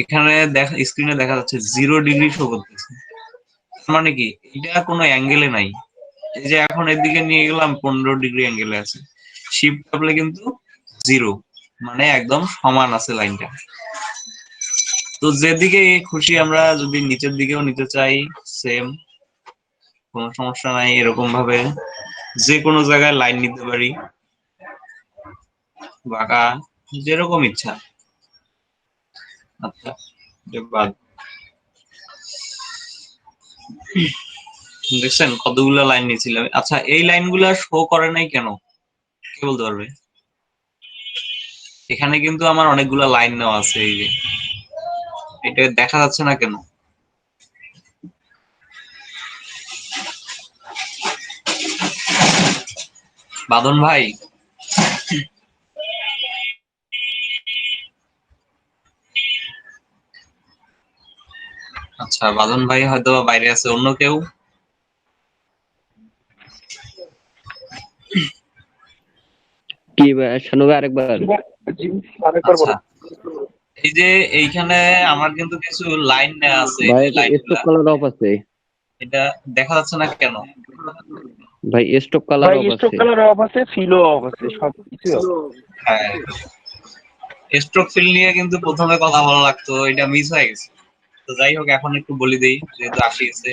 এখানে দেখা স্ক্রিনে দেখা যাচ্ছে 0 ডিগ্রি শো করতেছে, মানে কি এটা কোনো অ্যাঙ্গেলে নাই। এই যে এখন এদিকে নিয়ে গেলাম 15 ডিগ্রি অ্যাঙ্গেলে আছে, শিফট চাপলে কিন্তু 0, মানে একদম সমান আছে লাইনটা। তো যেদিকে খুশি আমরা যদি নিচের দিকেও নিতে চাই সেম, কোনো সমস্যা নাই। এরকম ভাবে যে কোনো জায়গায় লাইন নিতে পারি, বাঁকা, যেরকম ইচ্ছা। আচ্ছা বাদ, দেখছেন কতগুলো লাইন নিয়েছিলাম। আচ্ছা এই লাইনগুলো শো করে নাই কেন, কে বলতে পারবে? এখানে কিন্তু আমার অনেকগুলো লাইন নেওয়া আছে, এই যে এটা দেখা যাচ্ছে না কেন? বাঁধন ভাই, আচ্ছা বাঁধন ভাই হয়তো বাইরে আছে, অন্য কেউ? কি শানু ভাই আরেকবার। আচ্ছা এই যে এইখানে আমার কিন্তু কিছু লাইন নেওয়া আছে, ভাই স্টক কালার অফ আছে, এটা দেখা যাচ্ছে না কেন? ভাই স্টক কালার অফ আছে, স্ট্রোক কালার অফ আছে, ফিলও অফ আছে, সবকিছু হ্যাঁ স্ট্রোক ফিল নিয়ে কিন্তু প্রথমে কথা বলা লাগতো, এটা মিস হয়ে গেছে। তো যাই হোক, এখন একটু বলি দেই যেহেতু আসি গেছে।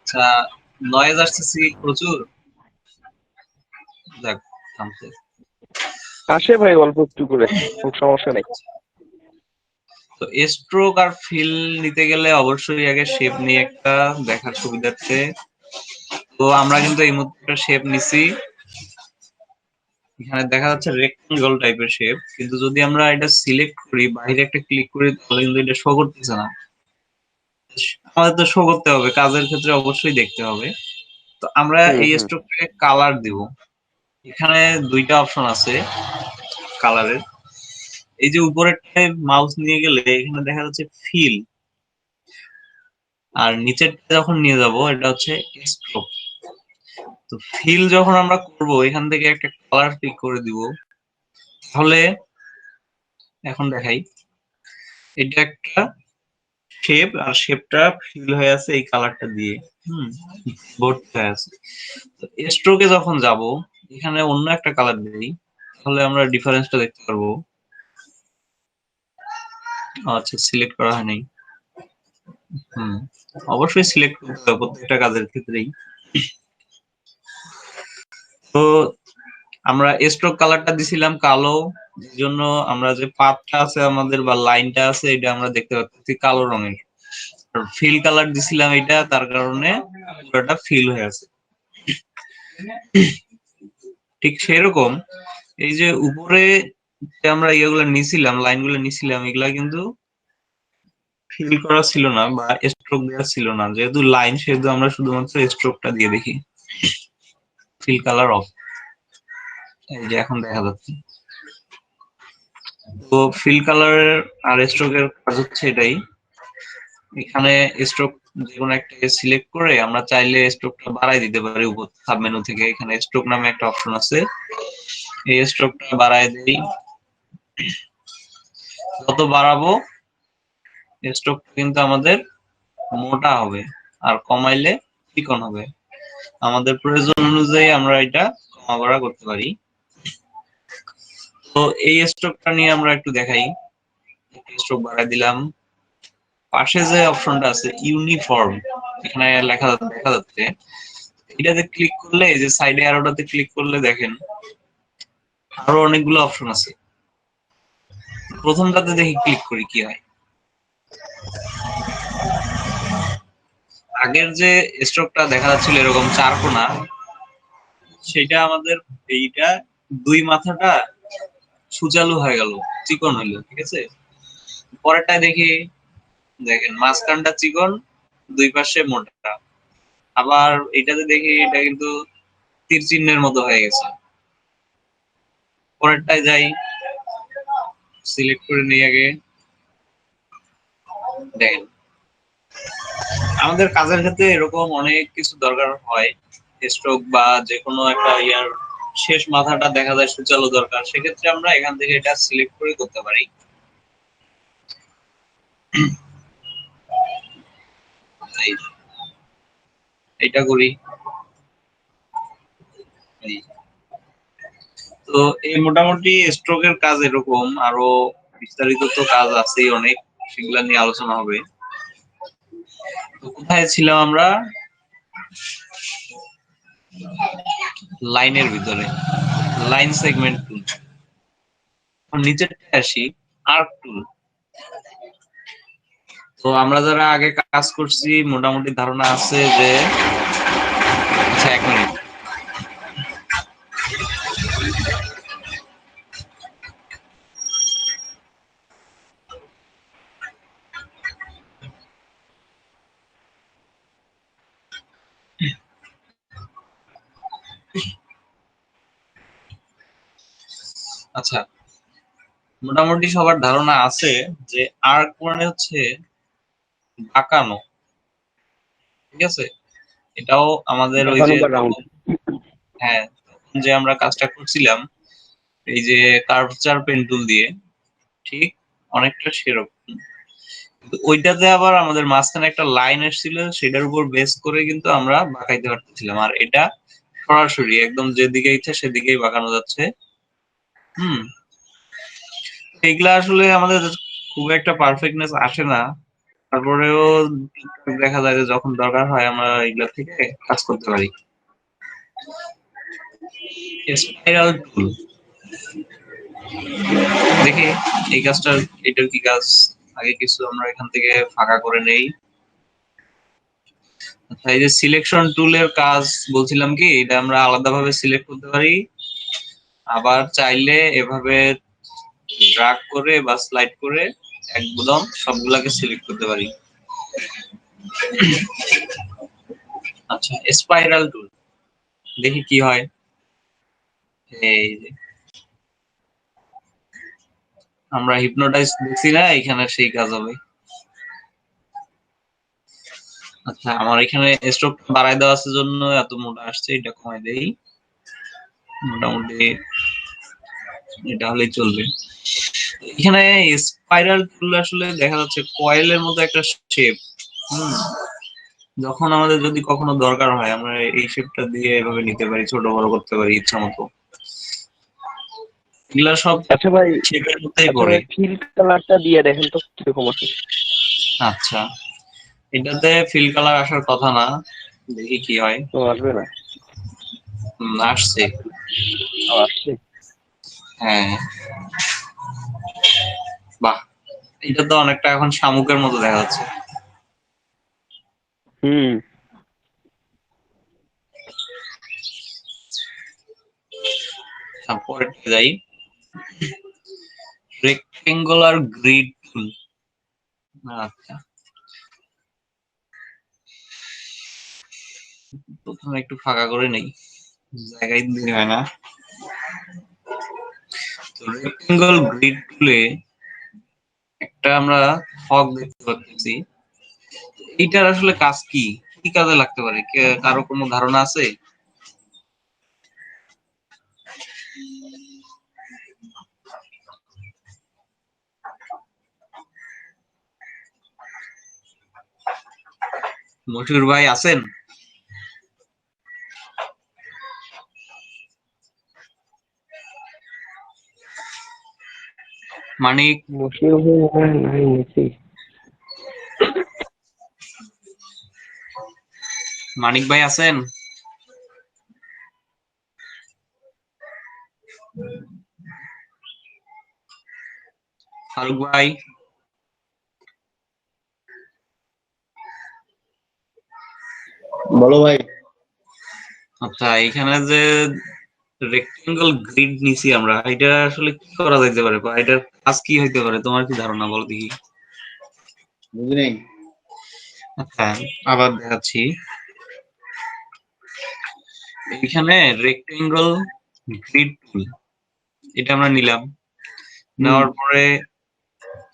আচ্ছা, নয়েজ আসতেছে কি প্রচুর? যাক, থামছে। আসে ভাই অল্প একটু করে, কোনো সমস্যা নেই। তো স্ট্রোক আর ফিল নিতে গেলে অবশ্যই আগে শেপ নিয়ে একটা দেখার সুবিধার্থে, তো আমরা কিন্তু এই মুহূর্তে শেপ নিছি। এখানে দেখা যাচ্ছে রেক্টাঙ্গল টাইপের শেপ, কিন্তু যদি আমরা এটা সিলেক্ট করি, বাইরে একটা ক্লিক করি, তাহলে কিন্তু এটা শো করতেছে না। আমাদের তো শো করতে হবে, কাজের ক্ষেত্রে অবশ্যই দেখতে হবে। তো আমরা এই স্ট্রোকটাকে কালার দিব। এখানে দুইটা অপশন আছে কালারের। এই যে উপরেরটায় মাউস নিয়ে গেলে এখানে দেখা যাচ্ছে ফিল, আর নিচেরটা যখন নিয়ে যাব এটা হচ্ছে স্ট্রোক। তো ফিল যখন আমরা করব, এখান থেকে একটা কালার পিক করে দিব। তাহলে এখন দেখাই, এটা একটা শেপ, আর শেপটা ফিল হয়ে আছে এই কালারটা দিয়ে, ভর্তি হয়ে আছে। তো স্ট্রোকে যখন যাব, এখানে অন্য একটা কালার দিই, তাহলে আমরা ডিফারেন্সটা দেখতে পারবো। আচ্ছা, সিলেক্ট করা হয়নি। অবশ্যই সিলেক্ট করতে হবে প্রত্যেকটা কাজের ক্ষেত্রেই। তো আমরা স্ট্রোক কালারটা দিছিলাম কালো, এর জন্য আমরা যে পাতটা আছে আমাদের বা লাইনটা আছে এটা আমরা দেখতে পাচ্ছি কালো রঙের। ফিল কালার দিছিলাম এটা, তার কারণে পুরোটা ফিল হয়ে আছে। ঠিক সেরকম এই যে উপরে যে আমরা ইয়েগুলো নিছিলাম, লাইনগুলো নিছিলাম, এগুলা কিন্তু ফিল করা ছিল না বা স্ট্রোক দেওয়া ছিল না। যেহেতু লাইন, সেহেতু আমরা শুধুমাত্র স্ট্রোকটা দিয়ে দেখি। ফিল কালার অফ, এই যে এখন দেখা যাচ্ছে। তো ফিল কালারের আর স্ট্রোকের কাজ হচ্ছে এটাই। এখানে স্ট্রোক যেকোনো একটা সিলেক্ট করে আমরা চাইলে স্ট্রোকটা বাড়াই দিতে পারি উপর সাব মেনু থেকে। এখানে স্ট্রোক নামে একটা অপশন আছে, এই স্ট্রোকটা বাড়াই দেই। যত বাড়াবো স্ট্রোকটা কিন্তু আমাদের মোটা হবে, আর কমাইলে চিকন হবে। আমাদের প্রয়োজন অনুযায়ী আমরা এটা কমা বাড়া করতে পারি। তো এই স্ট্রোকটা নিয়ে আমরা একটু দেখাই। স্ট্রোক বাড়াই দিলাম। পাশে যে অপশনটা আছে ইউনিফর্ম, এখানে দেখা যাচ্ছে, এটাতে ক্লিক করলে, এই যে সাইডে অ্যারোটাতে ক্লিক করলে দেখেন আরো অনেকগুলো অপশন আছে। প্রথমটাতে দেখি ক্লিক করি কি হয়। আগের যে স্ট্রোকটা দেখা যাচ্ছিল এরকম চারকোনা, সেটা আমাদের এইটা দুই মাথাটা সুচালু হয়ে গেল, চিকন হইলো, ঠিক আছে। পরেরটা দেখি, দেখেন মাঝখানটা চিকন, দুই পাশে মোটা। আবার এটাতে দেখি এটা কিন্তু তীর চিহ্নের মতো হয়ে গেছে। পরেরটায় যাই, সিলেক্ট করে নিই আগে, দেখেন আমাদের কাজের ক্ষেত্রে এরকম অনেক কিছু দরকার হয়। স্ট্রোক বা যে কোনো একটা ইয়ার শেষ মাথাটা দেখা যায় সুচালু দরকার, সেক্ষেত্রে আমরা এখান থেকে এটা সিলেক্ট করে করতে পারি। এটা করি। তো এই মোটামুটি স্ট্রোকের কাজ এরকম, আরো বিস্তারিত তো কাজ আছেই অনেক, সেগুলা নিয়ে আলোচনা হবে। তো কোথায় ছিলাম আমরা? লাইনের ভিতরে, লাইন সেগমেন্ট টুল। নিচে আসি, আর্ক টুল। তো আমরা যারা আগে কাজ করছি মোটামুটি ধারণা আছে যে, আচ্ছা এক মিনিট, আচ্ছা মোটামুটি সবার ধারণা আছে যে আর্ক মানে হচ্ছে বাঁকানো, ঠিক আছে। এটাও আমাদের ওই যে, হ্যাঁ, যে আমরা কাজটা করছিলাম এই যে কার্ভচার পেন টুল দিয়ে, ঠিক অনেকটা সেরকম। ওইটাতে আবার আমাদের মাঝখানে একটা লাইন আসছিল, সেটার উপর বেস করে কিন্তু আমরা বাঁকাইতে পারতেছিলাম। আর এটা সরাসরি একদম যেদিকে ইচ্ছা সেদিকেই বাঁকানো যাচ্ছে। এইগুলা আসলে আমাদের খুব একটা পারফেক্টনেস আসে না, তারপরেও টুকটাক দেখা যায় যে যখন দরকার হয় আমরা এগুলা থেকে কাজ করতে পারি। স্পাইরাল টুল, দেখি এই কাজটা, এটার কি কাজ, আগে কিছু আমরা এখান থেকে ফাঁকা করে নেই। আচ্ছা, এই যে সিলেকশন টুলের কাজ বলছিলাম কি, এটা আমরা আলাদাভাবে সিলেক্ট করতে পারি, আবার চাইলে এভাবে ড্রাগ করে বা স্লাইড করে একদম সবগুলাকে সিলেক্ট করতে পারি। আচ্ছা, স্পাইরাল টুল দেখি কি হয়। এই যে আমরা হিপনোটাইজ দেখছি না, এখানে সেই কাজ হবে। আচ্ছা, আমার এখানে স্ট্রোক বাড়ায় দেওয়া আছে জন্য এত মোটা আসছে, এটা কমাই দেই, মোটামুটি এটা হলেই চলবে। এখানে স্পাইরাল টুল আসলে দেখা যাচ্ছে কয়েলের মতো একটা শেপ। যখন আমাদের যদি কখনো দরকার হয় আমরা এই শেপটা দিয়ে এভাবে নিতে পারি, ছোট বড় করতে পারি ইচ্ছা মতো। এগুলা সব আচ্ছা ভাই, শেপের মধ্যেই পড়ে। ফিল কালারটা দিয়ে দেখেন তো কিরকম আছে। আচ্ছা, এটাতে ফিল কালার আসার কথা না, দেখি কি হয়। তো আসবে না? আসছে। আসছে। হ্যাঁ, বাহ, এটা তো অনেকটা এখন শামুকের মতো দেখা যাচ্ছে। হুম। পরে যাই, রেক্টেঙ্গুলার গ্রিড টুল। আচ্ছা, প্রথমে একটু ফাঁকা করে নেই, জায়গায় দিতে হয় না। তো রেক্টেঙ্গল গ্রিড টুলে একটা আমরা ফগ দেখতে পাচ্ছি, এইটার আসলে কাজ কি, কি কাজে লাগতে পারে, কারো কোনো ধারণা আছে? মশিউর ভাই আছেন? মানিক, মানিক ভাই আছেন? ফারুক ভাই? বলো ভাই। আচ্ছা, এখানে যে রেক্টেঙ্গল গ্রিড নিছি আমরা, এটা আসলে কি করা যাইতে পারে বা এটার কাজ কি হইতে পারে, তোমার কি ধারণা বলো দেখি। বুঝি নাই। আচ্ছা, আবার দেখাচ্ছি। এখানে রেক্টেঙ্গল গ্রিড টুল, এটা আমরা নিলাম, নেওয়ার পরে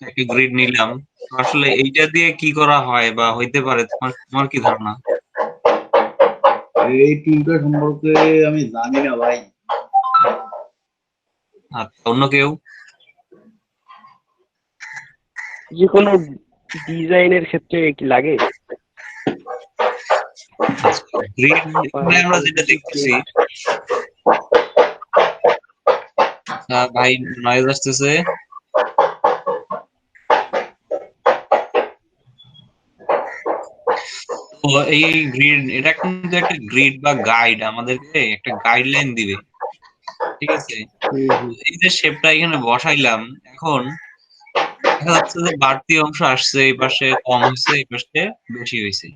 একটা গ্রিড নিলাম, আসলে এইটা দিয়ে কি করা হয় বা হইতে পারে, তোমার তোমার কি ধারণা? এই টুলটা সম্পর্কে আমি জানি না ভাই। আচ্ছা, অন্য কেউ? যে কোনো ডিজাইনের ক্ষেত্রে কি লাগে? গ্রিড আমরা যেটা দেখতেছি, ভাই নয়েজ আসতেছে। তো এই গ্রিড, এটা কিন্তু একটা গ্রিড বা গাইড, আমাদেরকে একটা গাইডলাইন দিবে, ঠিক আছে? এই যে শেপটা এখানে বসাইলাম, এখন দেখা যাচ্ছে যে বাড়তি অংশ আসছে, এই পাশে কম হয়েছে, এই পাশে বেশি হয়েছে,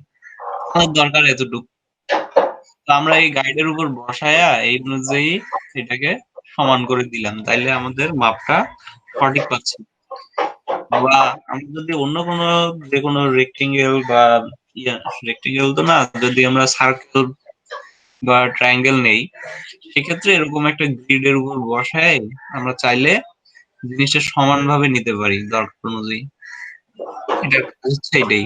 আমার দরকার এতটুকু। তো আমরা এই গাইডের উপর বসায়া এই অনুযায়ী এটাকে সমান করে দিলাম, তাইলে আমাদের মাপটা সঠিক পাচ্ছি। বা আমরা যদি অন্য কোনো, যে কোনো রেক্টেঙ্গেল বা রেক্টেঙ্গেল তো না, যদি আমরা সার্কেল বা ট্রায়াঙ্গেল নেই, সেক্ষেত্রে এরকম একটা গ্রিডের উপর বসায় আমরা চাইলে জিনিসটা সমানভাবে নিতে পারি দরকার অনুযায়ী। এটার কাজ হচ্ছে এটাই।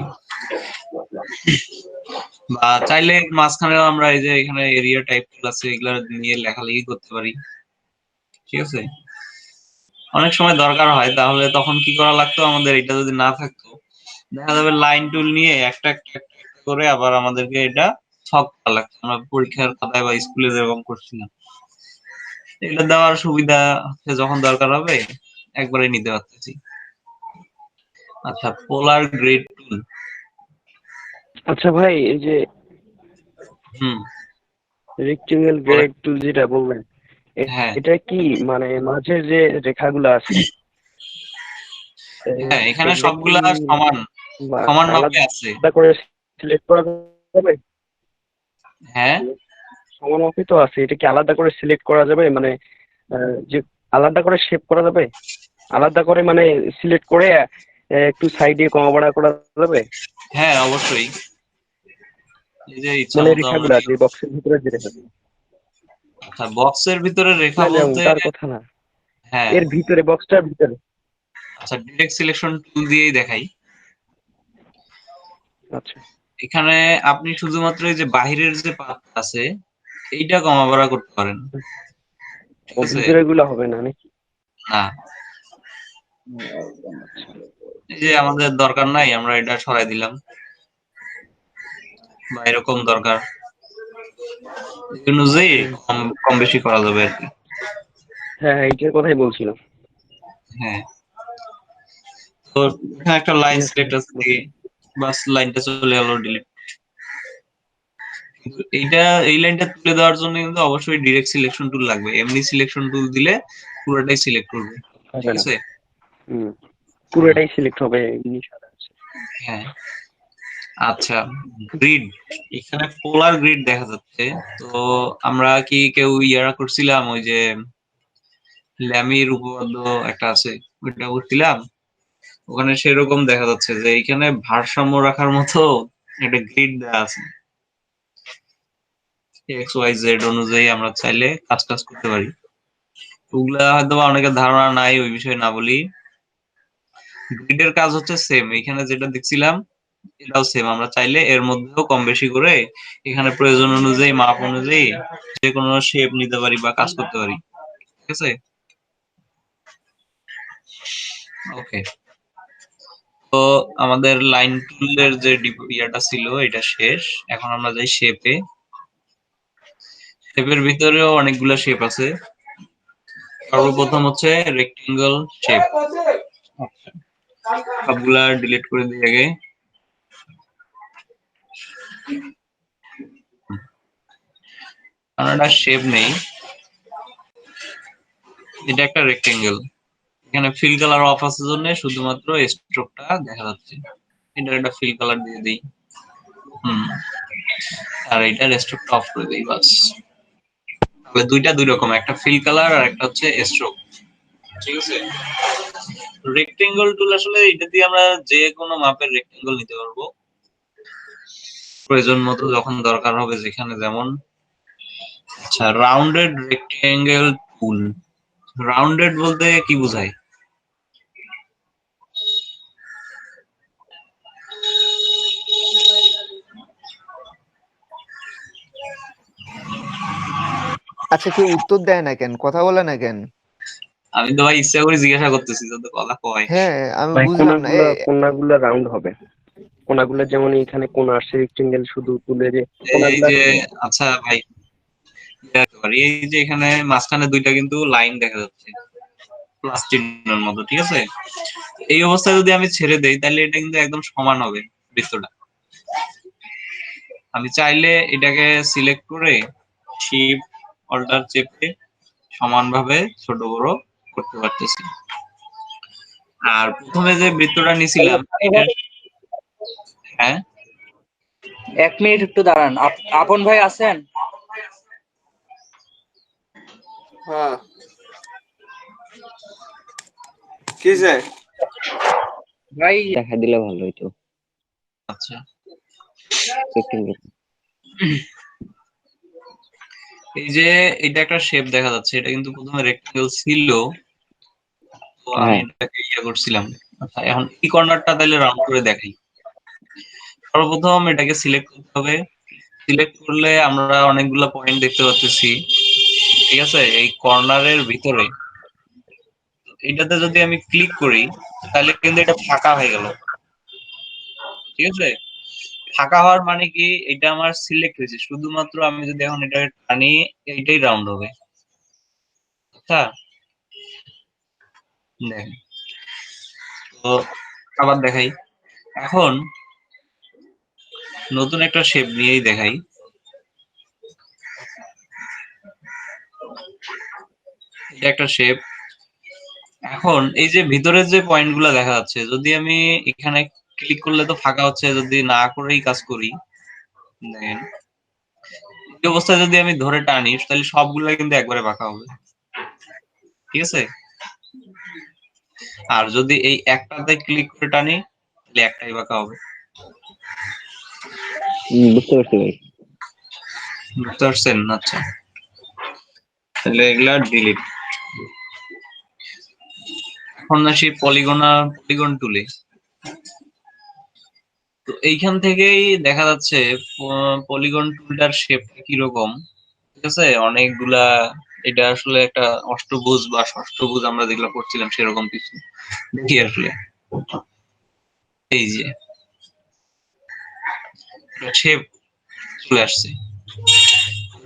বা চাইলে মাঝখানেও আমরা এই যে এখানে এরিয়া টাইপ আছে, এগুলা নিয়ে লেখালেখি করতে পারি, ঠিক আছে? অনেক সময় দরকার হয়, তাহলে তখন কি করা লাগতো আমাদের, এটা যদি না থাকতো দেখা যাবে লাইন টুল নিয়ে একটা একটা একটা একটা করে আবার আমাদেরকে এটা ছক করা লাগতো, আমরা পরীক্ষার খাতায় বা স্কুলে যেরকম করছিলাম। এটা দেওয়ার সুবিধা হচ্ছে যখন দরকার হবে একবারে নিতে পারতেছি। আচ্ছা, পোলার গ্রিড টুল। আচ্ছা ভাই, এই যে হুম, রেক্টেঙ্গেল বলেন। গ্রেড টুল যেটা বললেন, হ্যাঁ এটা কি মানে মাঝের যে রেখাগুলো আছে হ্যাঁ, এখানে সেগুলো কি সবগুলা সমান সমান মাপে আছে। আলাদা করে সিলেক্ট করা যাবে? হ্যাঁ সমান মাপে তো আছে, এটা কি আলাদা করে সিলেক্ট করা যাবে? মানে যে আলাদা করে শেপ করা যাবে, আলাদা করে মানে সিলেক্ট করে একটু সাইডে কমা বাড়া করা যাবে? হ্যাঁ অবশ্যই, এই যে ইচ্ছা মানে মতো আমরা রেখাগুলা যে বক্সের ভিতরে যে রেখাগুলো, আচ্ছা, বক্সের ভিতরে রেখা না না বলতে তার কথা না, হ্যাঁ এর ভিতরে বক্সটার ভিতরে। আচ্ছা, ডিরেক্ট সিলেকশন টুল দিয়েই দেখাই। আচ্ছা, এখানে আপনি শুধুমাত্র এই যে বাহিরের যে পাত আছে এইটা কমা বাড়া করতে পারেন, ঠিক ও আছে? ভিতরে গুলা হবে না নাকি? না, এই যে আমাদের দরকার নাই আমরা এটা সরাই দিলাম, বা এরকম দরকার, এই অনুযায়ী কম কম বেশি করা যাবে আর কি। হ্যাঁ হ্যাঁ, এইটার কথাই বলছিলাম। হ্যাঁ, তো এখানে একটা লাইন ঠিক আছে, সিলেক্ট আছে, বাস লাইনটা চলে গেল ডিলিট। এইটা এই লাইনটা তুলে দেওয়ার জন্য কিন্তু অবশ্যই ডিরেক্ট সিলেকশন টুল লাগবে, এমনি সিলেকশন টুল দিলে পুরোটাই সিলেক্ট করবে, হবে ঠিক না। আছে? পুরোটাই সিলেক্ট হবে এমনি সাদা আছে। হ্যাঁ আচ্ছা, গ্রিড, এখানে পোলার গ্রিড দেখা যাচ্ছে। তো আমরা কি কেউ ইয়ারা করছিলাম, ওই যে ল্যামির উপপাদ্য একটা আছে ওইটা করছিলাম, ওখানে সেরকম দেখা যাচ্ছে যে এখানে ভারসাম্য রাখার মতো একটা গ্রিড দেওয়া আছে, এক্স ওয়াই জেড অনুযায়ী আমরা চাইলে কাজ টাজ করতে পারি। ওগুলা হয়তো বা অনেকের ধারণা নাই, ওই বিষয়ে না বলি। গ্রিডের কাজ হচ্ছে সেম, এখানে যেটা দেখছিলাম এটাও সেম, আমরা চাইলে এর মধ্যেও কম বেশি করে এখানে প্রয়োজন অনুযায়ী মাপ অনুযায়ী যে কোনো শেপ নিতে পারি বা কাজ করতে পারি, ঠিক আছে? ওকে, তো আমাদের লাইন টুলের যে ইয়াটা ছিল এটা শেষ। এখন আমরা যাই শেপে। শেপের ভিতরেও অনেকগুলো শেপ আছে। সর্বপ্রথম হচ্ছে রেক্টেঙ্গল শেপ, সবগুলা ডিলিট করে দিই আগে। কারণ এটা শেপ নেই, এটা একটা রেক্টেঙ্গেল। এখানে ফিল কালার অফ আছে জন্য শুধুমাত্র স্ট্রোকটা দেখা যাচ্ছে, এটা একটা ফিল কালার দিয়ে দিই। আর এটা স্ট্রোকটা অফ করে দিই, বাস। তাহলে দুইটা দুই রকম, একটা ফিল কালার আর একটা হচ্ছে স্ট্রোক, ঠিক আছে? রেক্টেঙ্গল টুল আসলে এটা দিয়ে আমরা যে কোনো মাপের রেক্টেঙ্গল নিতে পারবো প্রয়োজন মতো, যখন দরকার হবে যেখানে যেমন। আচ্ছা, রাউন্ডেড রেক্টেঙ্গেল টুল, রাউন্ডেড বলতে কি বোঝায়? আচ্ছা, কেউ উত্তর দেয় না কেন, কথা বলে না কেন? আমি তো ভাই ইচ্ছা করে জিজ্ঞাসা করতেছি যাতে কথা কয়। হ্যাঁ, আমি ভাই বুঝলাম না। কোনাগুলা রাউন্ড হবে, কোনাগুলা যেমন এখানে কোনা আসছে রেক্টেঙ্গেল, শুধু তুলে যে এই কোনাগুলা। যে আচ্ছা ভাই, এই যে এখানে মাঝখানে দুইটা কিন্তু লাইন দেখা যাচ্ছে প্লাস চিহ্নের মতো, ঠিক আছে? এই অবস্থায় যদি আমি ছেড়ে দেই তাহলে এটা কিন্তু একদম সমান হবে বৃত্তটা। আমি চাইলে এটাকে সিলেক্ট করে শিফট অল্টার চেপে সমানভাবে ছোট বড় করতে পারতেছি। আর প্রথমে যে বৃত্তটা নিছিলাম এটা, হ্যাঁ 1 মিনিট একটু দাঁড়ান। আপন ভাই আছেন? হ্যাঁ, কি যে ভাই দেখা দিলে ভালো হইতো। আচ্ছা, রেক্টেঙ্গেল। এই যে এটা একটা শেপ দেখা যাচ্ছে, এটা কিন্তু প্রথমে রেক্টেঙ্গেল ছিল, তো আমি হ্যাঁ এটাকে ইয়ে করছিলাম। আচ্ছা, এখন এই কর্নারটা তাহলে রাউন্ড করে দেখাই। সর্বপ্রথম এটাকে সিলেক্ট করতে হবে, সিলেক্ট করলে আমরা অনেকগুলো পয়েন্ট দেখতে পাচ্ছি, ঠিক আছে? এই কর্নারের ভিতরে এটাতে যদি আমি ক্লিক করি তাহলে কিন্তু এটা ফাঁকা হয়ে গেল, ঠিক আছে? ফাঁকা হওয়ার মানে কি, এটা আমার সিলেক্ট হয়েছে, শুধুমাত্র আমি যদি এখন এটা টানি এইটাই রাউন্ড হবে। আচ্ছা দেখেন, তো আবার দেখাই। এখন নতুন একটা শেপ নিয়েই দেখাই। এটা একটা শেপ। এখন এই যে ভিতরের যে পয়েন্ট গুলা দেখা যাচ্ছে, যদি আমি এখানে ক্লিক করলে তো ফাঁকা হচ্ছে, যদি না করেই কাজ করি, দেখেন এই অবস্থায় যদি আমি ধরে টানি তাহলে সবগুলা কিন্তু একবারে বাঁকা হবে, ঠিক আছে? আর যদি এই একটাতে ক্লিক করে টানি তাহলে একটাই বাঁকা হবে। বুঝতে পারছি ভাই। বুঝতে পারছেন? আচ্ছা, তাহলে এগুলা ডিলিট। এখন আসি পলিগন টুলে। তো এইখান থেকেই দেখা যাচ্ছে পলিগন টুলটার শেপটা কিরকম, ঠিক আছে? অনেকগুলা, এটা আসলে একটা অষ্টভুজ বা ষষ্ঠভুজ আমরা যেগুলো করছিলাম সেরকম কিছু। দেখি আসলে এই যে শেপ চলে আসছে।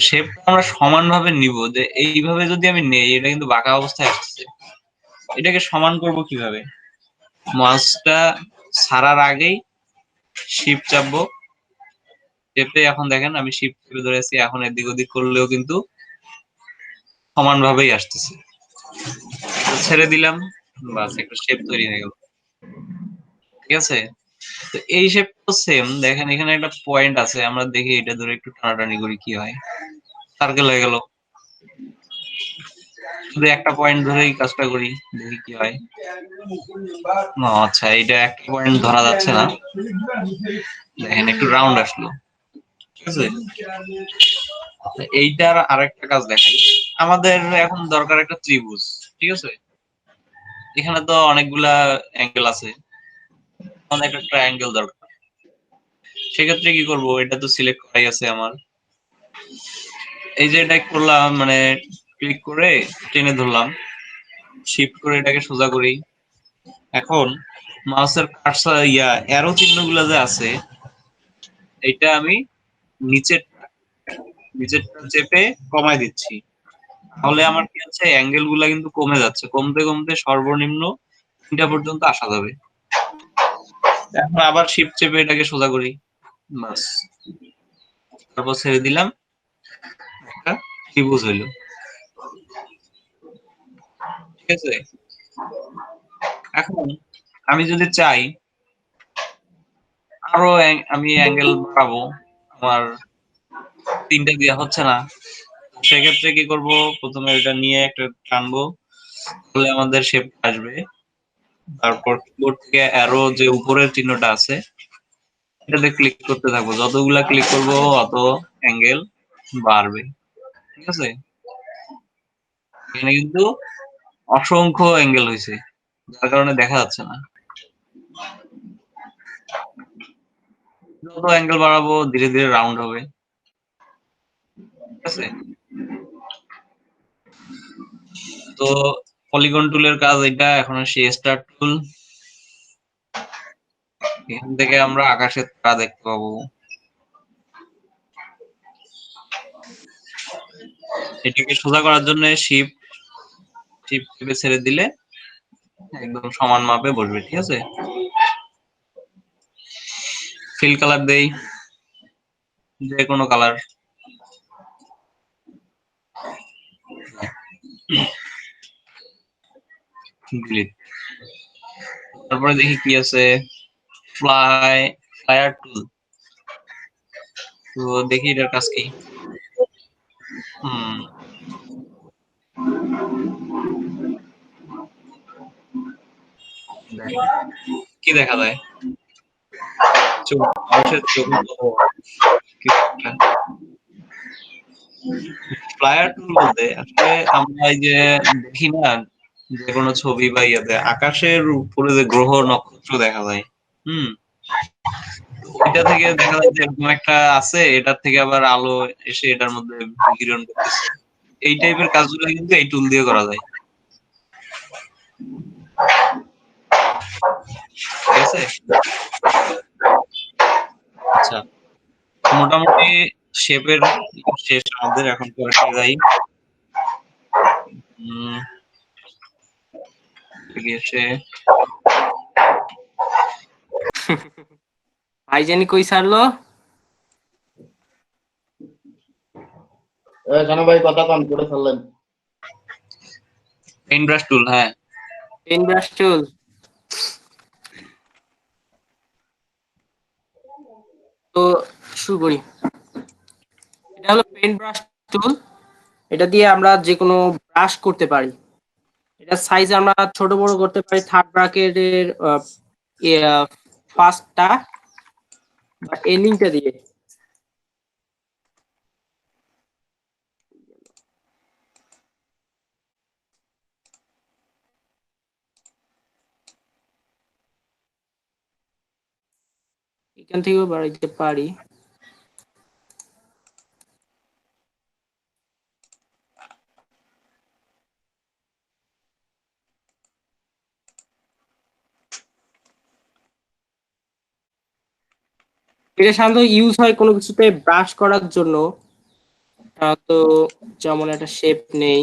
শেপটা আমরা সমানভাবে নিব, যে এইভাবে যদি আমি নেই এটা কিন্তু বাঁকা অবস্থায় আসছে। এটাকে সমান করব কিভাবে? মাউসটা ছাড়ার আগেই শিফট চাপবো, চেপে এখন দেখেন আমি শিফট চেপে ধরেছি, এখন এদিক ওদিক করলেও কিন্তু সমানভাবেই আসতেছে। ছেড়ে দিলাম, বাস একটা শেপ তৈরি হয়ে গেল, ঠিক আছে? তো এই শেপটা সেম, দেখেন এখানে একটা পয়েন্ট আছে, আমরা দেখি এটা ধরে একটু টানাটানি করি কি হয়। সার্কেল হয়ে গেল। শুধু একটা পয়েন্ট ধরেই কাজটা করি, দেখি কি হয়। ও আচ্ছা, এটা একটা পয়েন্ট ধরা যাচ্ছে না, দেখেন একটু রাউন্ড আসলো, ঠিক আছে? এইটার আরেকটা কাজ দেখাই। আমাদের এখন দরকার একটা ত্রিভুজ, ঠিক আছে? এখানে তো অনেকগুলা অ্যাঙ্গেল আছে, আমাদের একটা ট্রায়াঙ্গেল দরকার। সেক্ষেত্রে কি করব? এটা তো সিলেক্ট করাই আছে আমার। এই যে এটা করলাম, মানে ক্লিক করে টেনে ধরলাম, শিফট করে এটাকে সোজা করি। এখন মাউসের কার্সর অ্যারো চিহ্নগুলো যে আছে, এটা আমি নিচের নিচেরটা চেপে কমায় দিচ্ছি। তাহলে আমার কি হচ্ছে, অ্যাঙ্গেল গুলা কিন্তু কমে যাচ্ছে, কমতে কমতে সর্বনিম্ন 3টা পর্যন্ত আসা যাবে। এখন আবার শিফট চেপে এটাকে সোজা করি, বাস। তারপর ছেড়ে দিলাম, একটা ত্রিভুজ হইলো, ঠিক আছে? এখন আমি যদি চাই আরো আমি অ্যাঙ্গেল বাড়াবো, আমার 3টা দেওয়া হচ্ছে না, সেক্ষেত্রে কি করব? প্রথমে এটা নিয়ে একটা টানবো, তাহলে আমাদের শেপ আসবে। তারপর কিবোর্ড থেকে অ্যারো যে উপরের চিহ্নটা আছে এটাতে ক্লিক করতে থাকবো, যতগুলা ক্লিক করব অত অ্যাঙ্গেল বাড়বে, ঠিক আছে? এখানে কিন্তু অসংখ্য অ্যাঙ্গেল হয়েছে, যার কারণে দেখা যাচ্ছে না। যত অ্যাঙ্গেল বাড়াবো ধীরে ধীরে রাউন্ড হবে, ঠিক আছে? তো পলিগন টুলের কাজ এটা। এখন আসি স্টার্ট টুল। এখান থেকে আমরা আকাশের তারা দেখতে পাবো। এটাকে সোজা করার জন্য শিফট টিপে ছেড়ে দিলে একদম সমান মাপে বসবে, ঠিক আছে? ফিল কালার দেই, যে কোনো কালার। ডিলিট। তারপরে দেখি কি আছে, ফ্লায়ার টুল। তো দেখি এটার কাজ কি। হুম, কি দেখা যায়? চোখ, মানুষের চোখ। ফ্লায়ার টুল বলতে আসলে আমরা এই যে দেখি না, যে কোনো ছবি বা ইয়াতে আকাশের উপরে যে গ্রহ নক্ষত্র দেখা যায়, হুম, এটা থেকে দেখা যায় যে এরকম একটা আছে, এটার থেকে আবার আলো এসে এটার মধ্যে বিকিরণ করতেছে। এই টাইপের কাজগুলো কিন্তু এই টুল দিয়ে করা যায়, ঠিক আছে? আচ্ছা, মোটামুটি শেপের শেষ আমাদের। এখন পরে যাই, এসে ভাই জানি কই ছাড়লো। কেন ভাই কথা কম করে ফেললেন? পেইন্ট ব্রাশ টুল, হ্যাঁ। পেন ব্রাশ টুল, তো শুরু করি। এটা হলো পেন ব্রাশ টুল। এটা দিয়ে আমরা যে কোনো ব্রাশ করতে পারি। এটা সাইজ আমরা ছোট বড় করতে পারি। থার্ড ব্র্যাকেটের ফার্স্টটা বা এন্ডিংটা দিয়ে। এখান থেকেও বাড়াইতে পারি। এটা সাধারণত ইউজ হয় কোনো কিছুতে ব্রাশ করার জন্য। তো যেমন একটা শেপ নেই।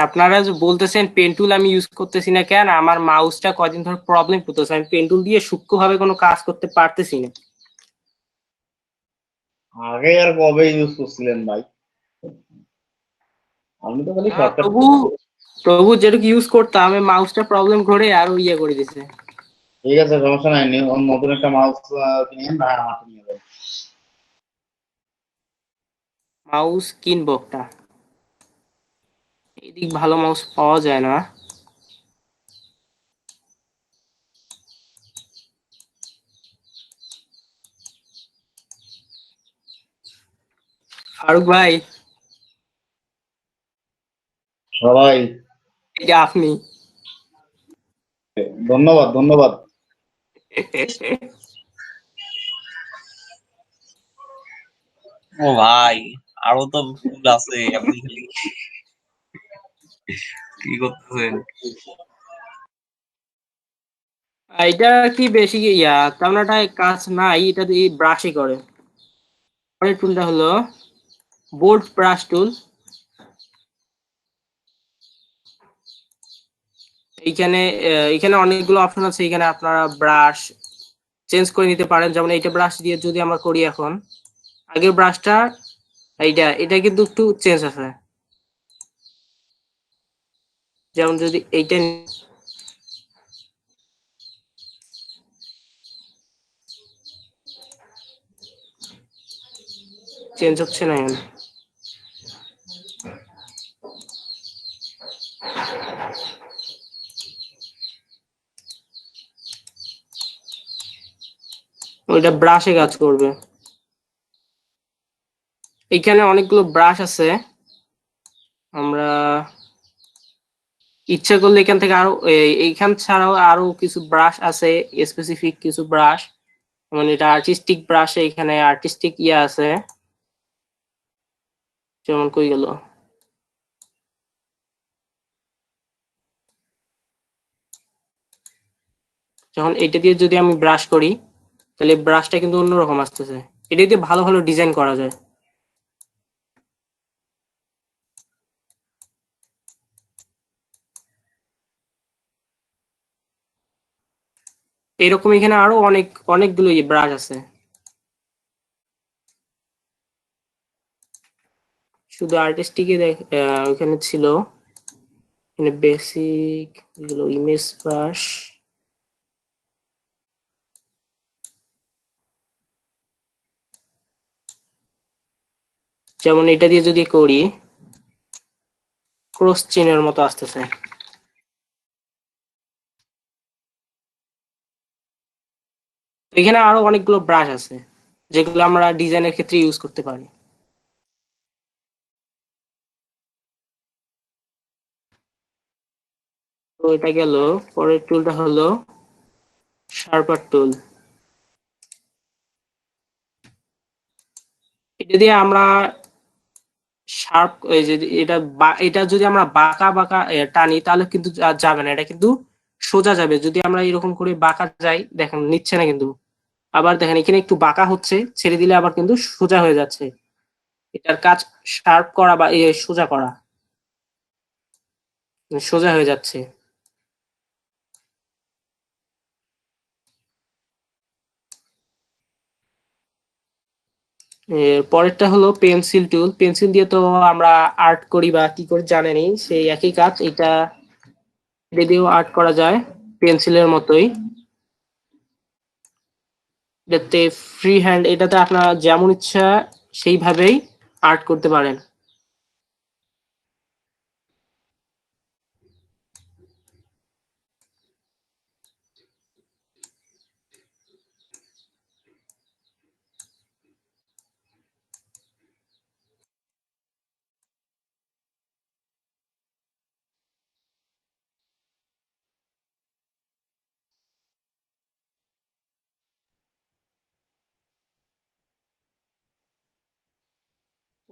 আপনারা যে বলতেছেন পেন টুল আমি ইউজ করতেছি না কেন, আমার মাউসটা কদিন ধরে প্রবলেম করতেছে। আমি পেন টুল দিয়ে সূক্ষ্মভাবে কোনো কাজ করতে পারতেছি না। আগে আর কবে ইউজ করছিলেন ভাই? আমি তো খালি শর্টকাট। তবু তবু যেটুকু ইউজ করতাম আমি মাউসটা প্রবলেম করে আরো ইয়ে করে দিছে। ঠিক আছে, সমস্যা নাই, নতুন একটা মাউস কিনেন না, আমাকে নিয়ে যাবেন। মাউস কিনবো একটা, এদিক ভালো মাউস পাওয়া যায় না। ফারুক ভাই, সবাই এটা আপনি। ধন্যবাদ ধন্যবাদ। ও ভাই, আরো তো ফুল আছে, আপনি খালি কি করতেছেন? এটা কি বেশি তেমন একটা কাজ নাই, এটা দিয়ে ব্রাশই করে। পরের টুলটা হলো বোল্ড ব্রাশ টুল। এইখানে এখানে অনেকগুলো অপশন আছে। এখানে আপনারা ব্রাশ চেঞ্জ করে নিতে পারেন। যেমন এইটা ব্রাশ দিয়ে যদি আমরা করি, এখন আগের ব্রাশটা এটা কিন্তু একটু চেঞ্জ আছে। যেমন যদি এইটা চেঞ্জ হচ্ছে না এখন। ওইটা ব্রাশে কাজ করবে। এইখানে অনেকগুলো ব্রাশ আছে। আমরা ইচ্ছা করলে এখান থেকে আরো এইখান ছাড়াও আরো কিছু ব্রাশ আছে, স্পেসিফিক কিছু ব্রাশ। মানে এটা আর্টিস্টিক ব্রাশ, এখানে আর্টিস্টিক আছে। যেমন কই গেল, যখন এটা দিয়ে যদি আমি ব্রাশ করি তাহলে ব্রাশটা কিন্তু অন্যরকম আসতেছে। এটা দিয়ে ভালো ভালো ডিজাইন করা যায়। এরকম এখানে আরো অনেকগুলো ব্রাশ আছে। শুধু আর্টিস্টিকে ওখানে ছিল, এখানে বেসিক, এগুলো ইমেজ ব্রাশ। যেমন এটা দিয়ে যদি করি, ক্রস চেনের মতো আসতেছে। এখানে আরো অনেকগুলো ব্রাশ আছে যেগুলো আমরা ডিজাইনের ক্ষেত্রে ইউজ করতে পারি। তো এটা গেল। পরের টুলটা হলো শার্পার টুল। এটা দিয়ে আমরা শার্প, এই যে এটা যদি আমরা বাঁকা বাঁকা টানি তাহলে কিন্তু যাবে না, এটা কিন্তু সোজা যাবে। যদি আমরা এরকম করে বাঁকা যাই, দেখেন নিচ্ছে না কিন্তু। আবার দেখেন এখানে একটু বাঁকা হচ্ছে, ছেড়ে দিলে আবার কিন্তু সোজা হয়ে যাচ্ছে। এটার কাজ শার্প করা বা সোজা করা, সোজা হয়ে যাচ্ছে। এর পরেরটা হলো পেন্সিল টুল। পেন্সিল দিয়ে তো আমরা আর্ট করি বা কি করে জানেনই, সেই একই কাজ। এটা দিয়েও আর্ট করা যায় পেন্সিলের মতোই। এটাতে ফ্রি হ্যান্ড, এটাতে আপনার যেমন ইচ্ছা সেইভাবেই আর্ট করতে পারেন।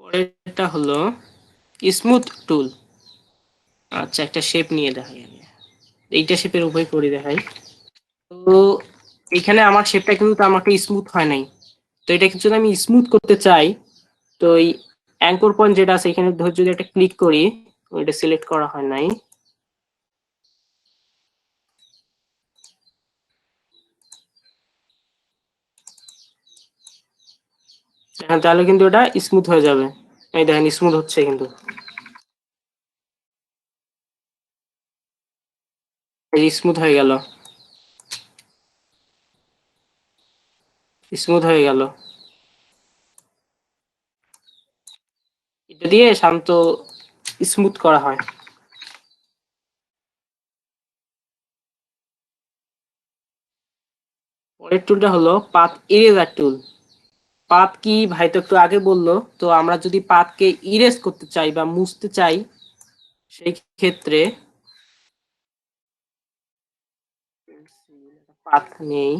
পরেরটা হলো স্মুথ টুল। আচ্ছা, একটা শেপ নিয়ে দেখাই আমি। এইটা শেপের উভয় করে দেখাই। তো এখানে আমার শেপটা কিন্তু আমাকে স্মুথ হয় নাই। তো এটা কিছু যদি আমি স্মুথ করতে চাই, তো এই অ্যাঙ্কর পয়েন্ট যেটা আছে এখানে ধর যদি একটা ক্লিক করি, ওইটা সিলেক্ট করা হয় নাই, হ্যাঁ, তাহলে কিন্তু এটা স্মুথ হয়ে যাবে। এই দেখেন স্মুথ হচ্ছে কিন্তু, এই স্মুথ হয়ে গেল, স্মুথ হয়ে গেল। এটা দিয়ে শান্ত স্মুথ করা হয়। পরের টুলটা হলো পাথ ইরেজার টুল। পাথ কি ভাই তো একটু আগে বললো, তো আমরা যদি পাথকে ইরেজ করতে চাই বা মুছতে চাই, সেই ক্ষেত্রে পাথ নেই।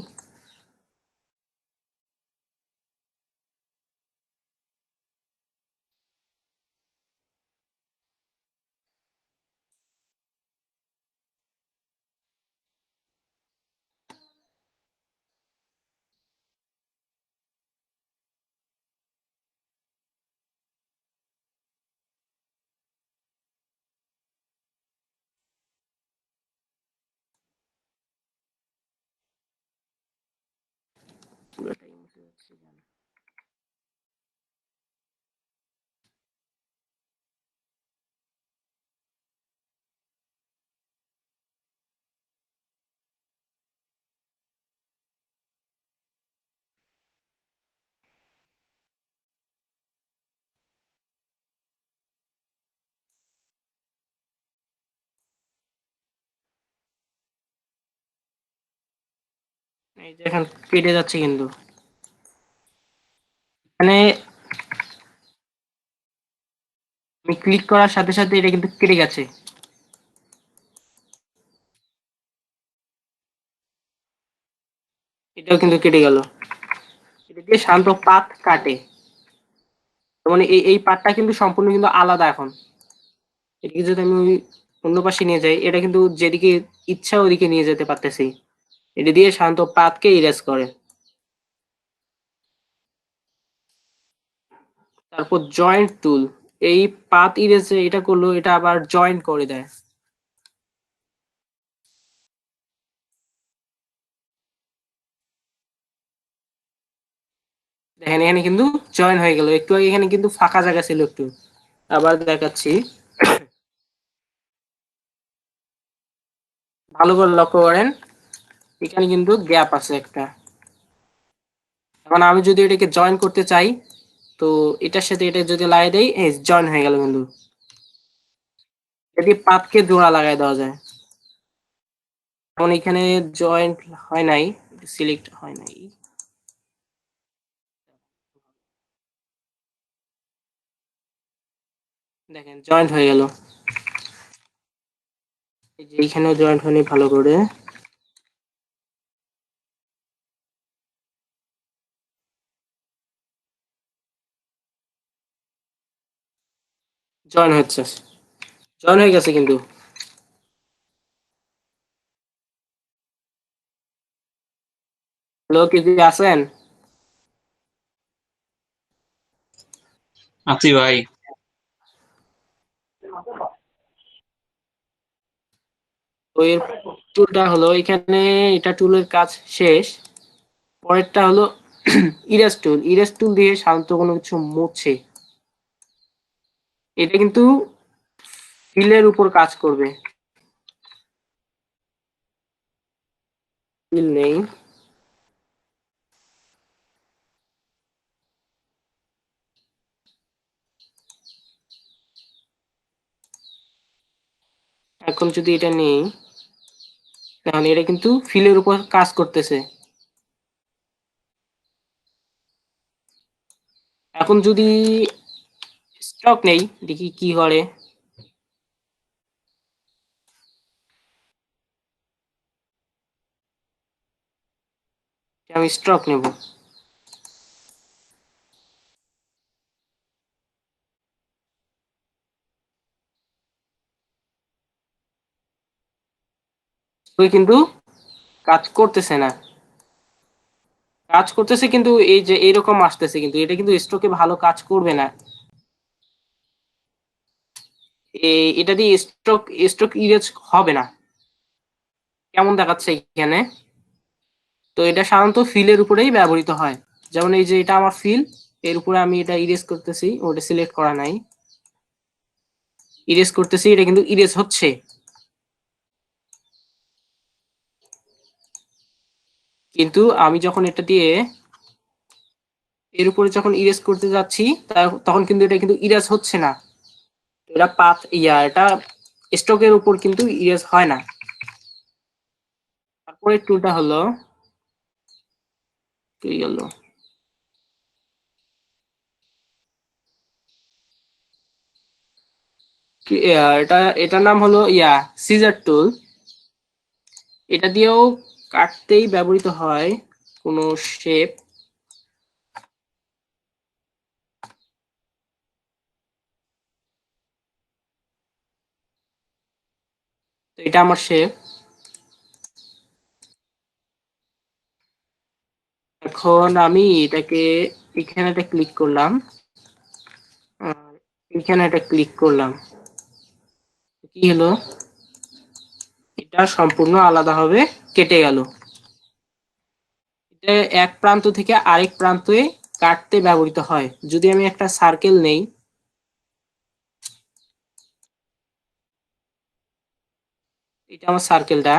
এই যে এখন কেটে যাচ্ছে কিন্তু, মানে আমি ক্লিক করার সাথে সাথে এটা কিন্তু কেটে গেছে। এটাও কিন্তু কেটে গেল। এটা দিয়ে শান্ত পাত কাটে। মানে এই পাতটা কিন্তু সম্পূর্ণ কিন্তু আলাদা এখন। এদিকে যদি আমি অন্য পাশে নিয়ে যাই, এটা কিন্তু যেদিকে ইচ্ছা ওদিকে নিয়ে যেতে পারতেছি। এটা দিয়ে শান্ত পাতকে ইরেজ করে। তারপর জয়েন্ট টুল। এই পাত ইরেজে এটা করলো, এটা আবার জয়েন্ট করে দেয়। দেখেন এখানে কিন্তু জয়েন হয়ে গেল। একটু আগে এখানে কিন্তু ফাঁকা জায়গা ছিল একটু। আবার দেখাচ্ছি, ভালো করে লক্ষ্য করেন, এখানে কিন্তু গ্যাপ আছে একটা। এখন আমি যদি এটাকে জয়েন করতে চাই, তো এটার সাথে এটা যদি লাগিয়ে দেই, এই জয়েন হয়ে গেল বন্ধু। যদি পাতকে জোড়া লাগাই দেওয়া যায়, এখন এখানে জয়েন্ট হয় নাই, সিলেক্ট হয় নাই, দেখেন জয়েন্ট হয়ে গেল। এই যে এইখানেও জয়েন্ট হয়নি ভালো করে, জয়েন হচ্ছে, জয়েন হয়ে গেছে কিন্তু। হ্যালো, কি আছেন? আছি ভাই। তো এর টুলটা হলো এখানে, এটা টুলের কাজ শেষ। পরেরটা হলো ইরেজ টুল। ইরেজ টুল দিয়ে সাধারণত কোনো কিছু মুছে, এটা কিন্তু ফিলের উপর কাজ করবে। ফিল নেই, এখন যদি এটা নেই তাহলে এটা কিন্তু ফিলের উপর কাজ করতেছে। এখন যদি স্টক নেই, দেখি কি করে। আমি স্টক নেব, তুই কিন্তু কাজ করতেছে না, কাজ করতেছে কিন্তু এই যে এরকম আসতেছে, কিন্তু এটা কিন্তু স্টকে ভালো কাজ করবে না। এটা দিয়ে স্টক স্টক ইরেজ হবে না, কেমন দেখাচ্ছে এখানে। তো এটা সাধারণত ফিলের উপরেই ব্যবহৃত হয়। যেমন এই যে এটা আমার ফিল, এর উপরে আমি এটা ইরেজ করতেছি, ওটা সিলেক্ট করা নাই, ইরেজ করতেছি, এটা কিন্তু ইরেজ হচ্ছে। কিন্তু আমি যখন এটা দিয়ে এর উপরে যখন ইরেজ করতে যাচ্ছি, তখন কিন্তু এটা কিন্তু ইরেজ হচ্ছে না। এটা পাথ এটা স্টকের উপর কিন্তু ইরেজ হয় না। তারপরে টুলটা হলো কি গেল, এটার নাম হলো সিজার টুল। এটা দিয়েও কাটতেই ব্যবহৃত হয় কোনো শেপ। তো এটা আমার শেপ। এখন আমি এটাকে এখানে একটা ক্লিক করলাম, আর এখানে একটা ক্লিক করলাম, কি হলো, এটা সম্পূর্ণ আলাদাভাবে কেটে গেল। এটা এক প্রান্ত থেকে আরেক প্রান্তে কাটতে ব্যবহৃত হয়। যদি আমি একটা সার্কেল নেই, এটা আমার সার্কেলটা,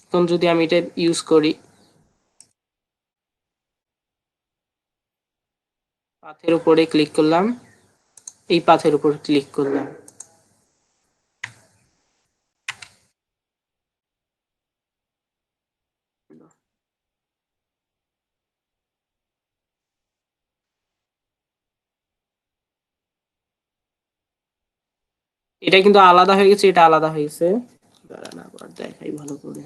এখন যদি আমি এটা ইউজ করি, পাথের উপরে ক্লিক করলাম, এই পাথের উপর ক্লিক করলাম, এটা কিন্তু আলাদা হয়ে গেছে, এটা আলাদা হয়ে গেছে। দাঁড়ান আবার দেখাই ভালো করে।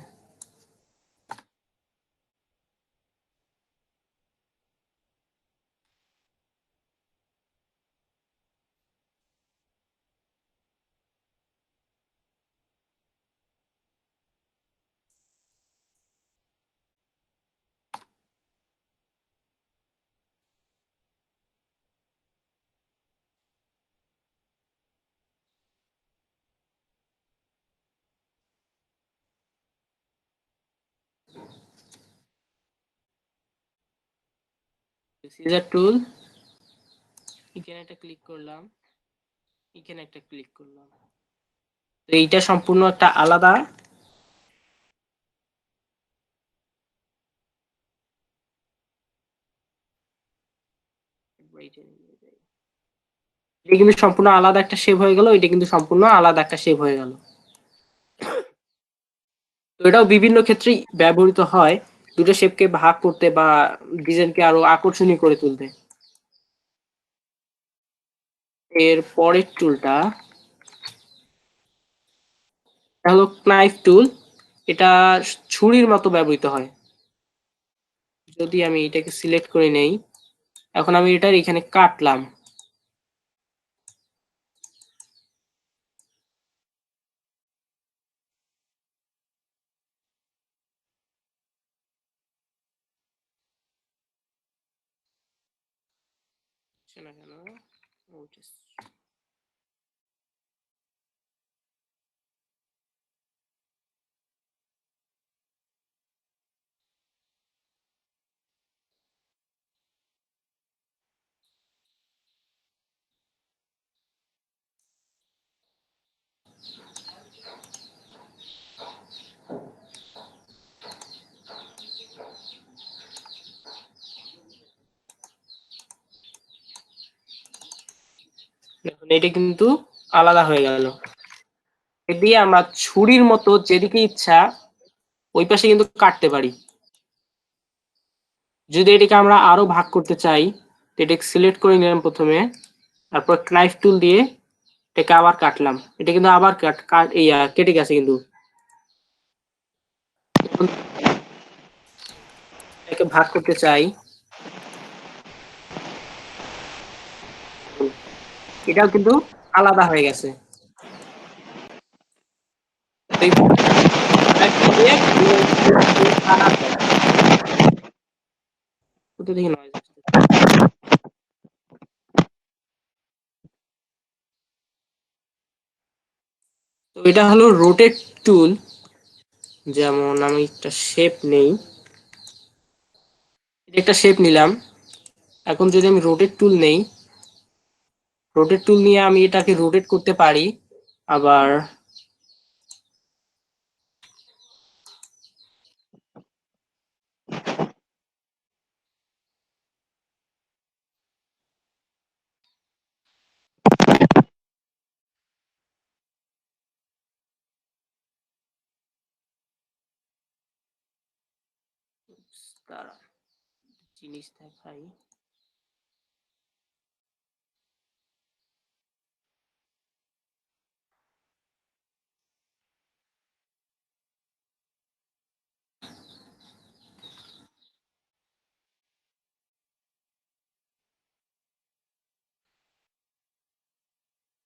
সিজার টুল, এখানে একটা ক্লিক করলাম, এখানে একটা ক্লিক করলাম, তো এইটা সম্পূর্ণ একটা আলাদা। এটা কিন্তু সম্পূর্ণ আলাদা একটা শেপ হয়ে গেল, এটা কিন্তু সম্পূর্ণ আলাদা একটা শেপ হয়ে গেল। তো এটাও বিভিন্ন ক্ষেত্রেই ব্যবহৃত হয়, দুটো শেপকে ভাগ করতে বা ডিজাইনকে আরো আকর্ষণীয় করে তুলতে। এর পরের টুলটা হলো নাইফ টুল। এটা ছুরির মতো ব্যবহৃত হয়। যদি আমি এটাকে সিলেক্ট করে নেই, এখন আমি এটার এখানে কাটলাম। না কেন দেখুন, এটা কিন্তু আলাদা হয়ে গেল। এ দিয়ে আমরা ছুরির মতো যেদিকে ইচ্ছা ওই পাশে কিন্তু কাটতে পারি। যদি এটাকে আমরা আরো ভাগ করতে চাই, তো এটাকে সিলেক্ট করে নিলাম প্রথমে, তারপর নাইফ টুল দিয়ে এটাকে আবার কাটলাম। এটা কিন্তু আবার কেটে গেছে কিন্তু। এখন এটাকে ভাগ করতে চাই, এটাও কিন্তু আলাদা হয়ে গেছে। এইভাবে knife tool দিয়ে কাটা যায়। কোথা থেকে noise আসছে? তো এটা হলো রোটেট টুল। যেমন আমি একটা শেপ নেই, একটা শেপ নিলাম। এখন যদি আমি রোটেট টুল নেই, রোটেট টুল নিয়ে আমি এটাকে রোটেট করতে পারি। আবার দাঁড়া, জিনিস দেখাই।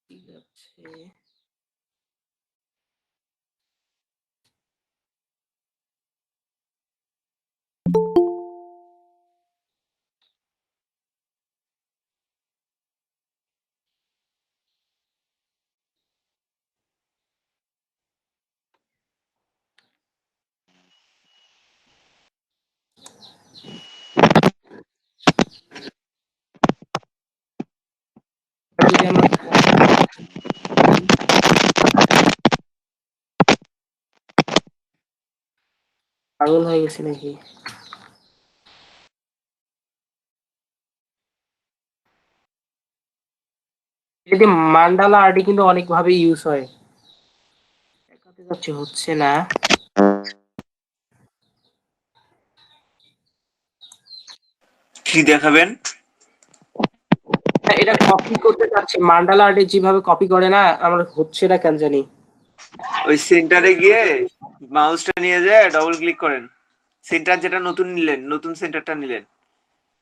ঠিক আছে, যদি আমরা পাগল হয়ে গেছি নাকি? যদি মান্ডালা আর্টে কিন্তু অনেক ভাবে ইউজ হয়। দেখাতে যাচ্ছে, হচ্ছে না। কি দেখাবেন? এটা কপি করতে চাচ্ছি, মান্ডালা আর্টে যেভাবে কপি করে না, আমার হচ্ছে না কেন জানি। ওই সেন্টারে গিয়ে মাউসটা নিয়ে যায় ডবল ক্লিক করেন। সেন্টার যেটা নতুন নিলেন, নতুন সেন্টারটা নিলেন,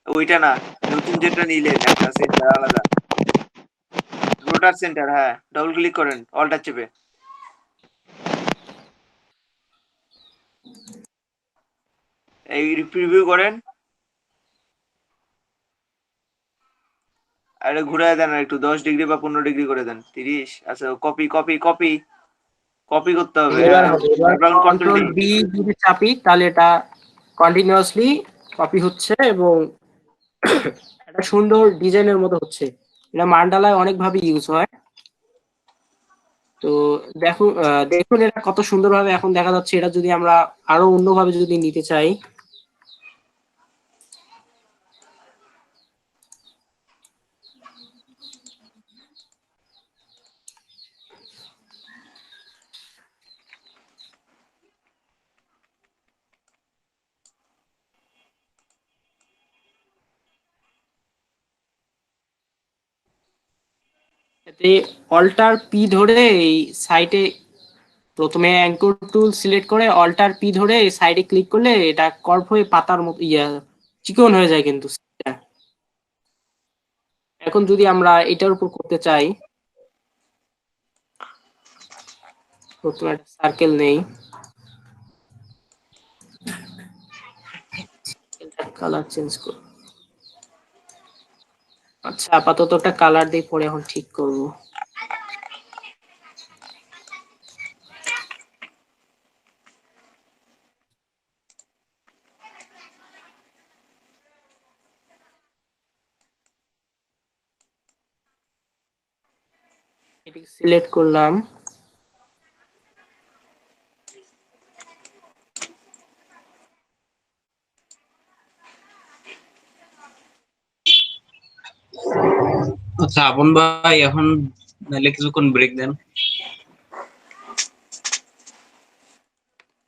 ওইটা না, নতুন যেটা নিলেন একটা সেন্টার আলাদা, রোটার সেন্টার, হ্যাঁ, ডবল ক্লিক করেন অলটা চেপে। এই প্রিভিউ করেন, আরে ঘুরায় দেন আর একটু 10 ডিগ্রি বা 15 ডিগ্রি করে দেন, 30। আচ্ছা, কপি কপি কপি কপি করতে হবে, এবার হ্যাঁ। হবে, এবার background control control D. D যদি চাপি তাহলে এটা কন্টিনিউয়াসলি কপি হচ্ছে এবং একটা সুন্দর ডিজাইনের মতো হচ্ছে। এটা মান্ডালায় অনেক ভাবে ইউজ হয়। তো দেখুন, দেখুন এটা কত সুন্দরভাবে এখন দেখা যাচ্ছে। এটা যদি আমরা আরো অন্যভাবে যদি নিতে চাই, এতে অল্টার পি ধরে এই সাইডে প্রথমে অ্যাঙ্কর টুল সিলেক্ট করে অল্টার পি ধরে সাইডে ক্লিক করলে এটা কর্ভ হয়ে পাতার মতো চিকন হয়ে যায় কিন্তু এখন যদি আমরা এটার উপর করতে চাই প্রথমে একটা সার্কেল নেই কালার চেঞ্জ করব আচ্ছা আপাতত একটা কালার দিয়ে পরে এখন ঠিক করব এটাকে সিলেক্ট করলাম আচ্ছা আপন ভাই এখন নাহলে কিছুক্ষণ ব্রেক দেন।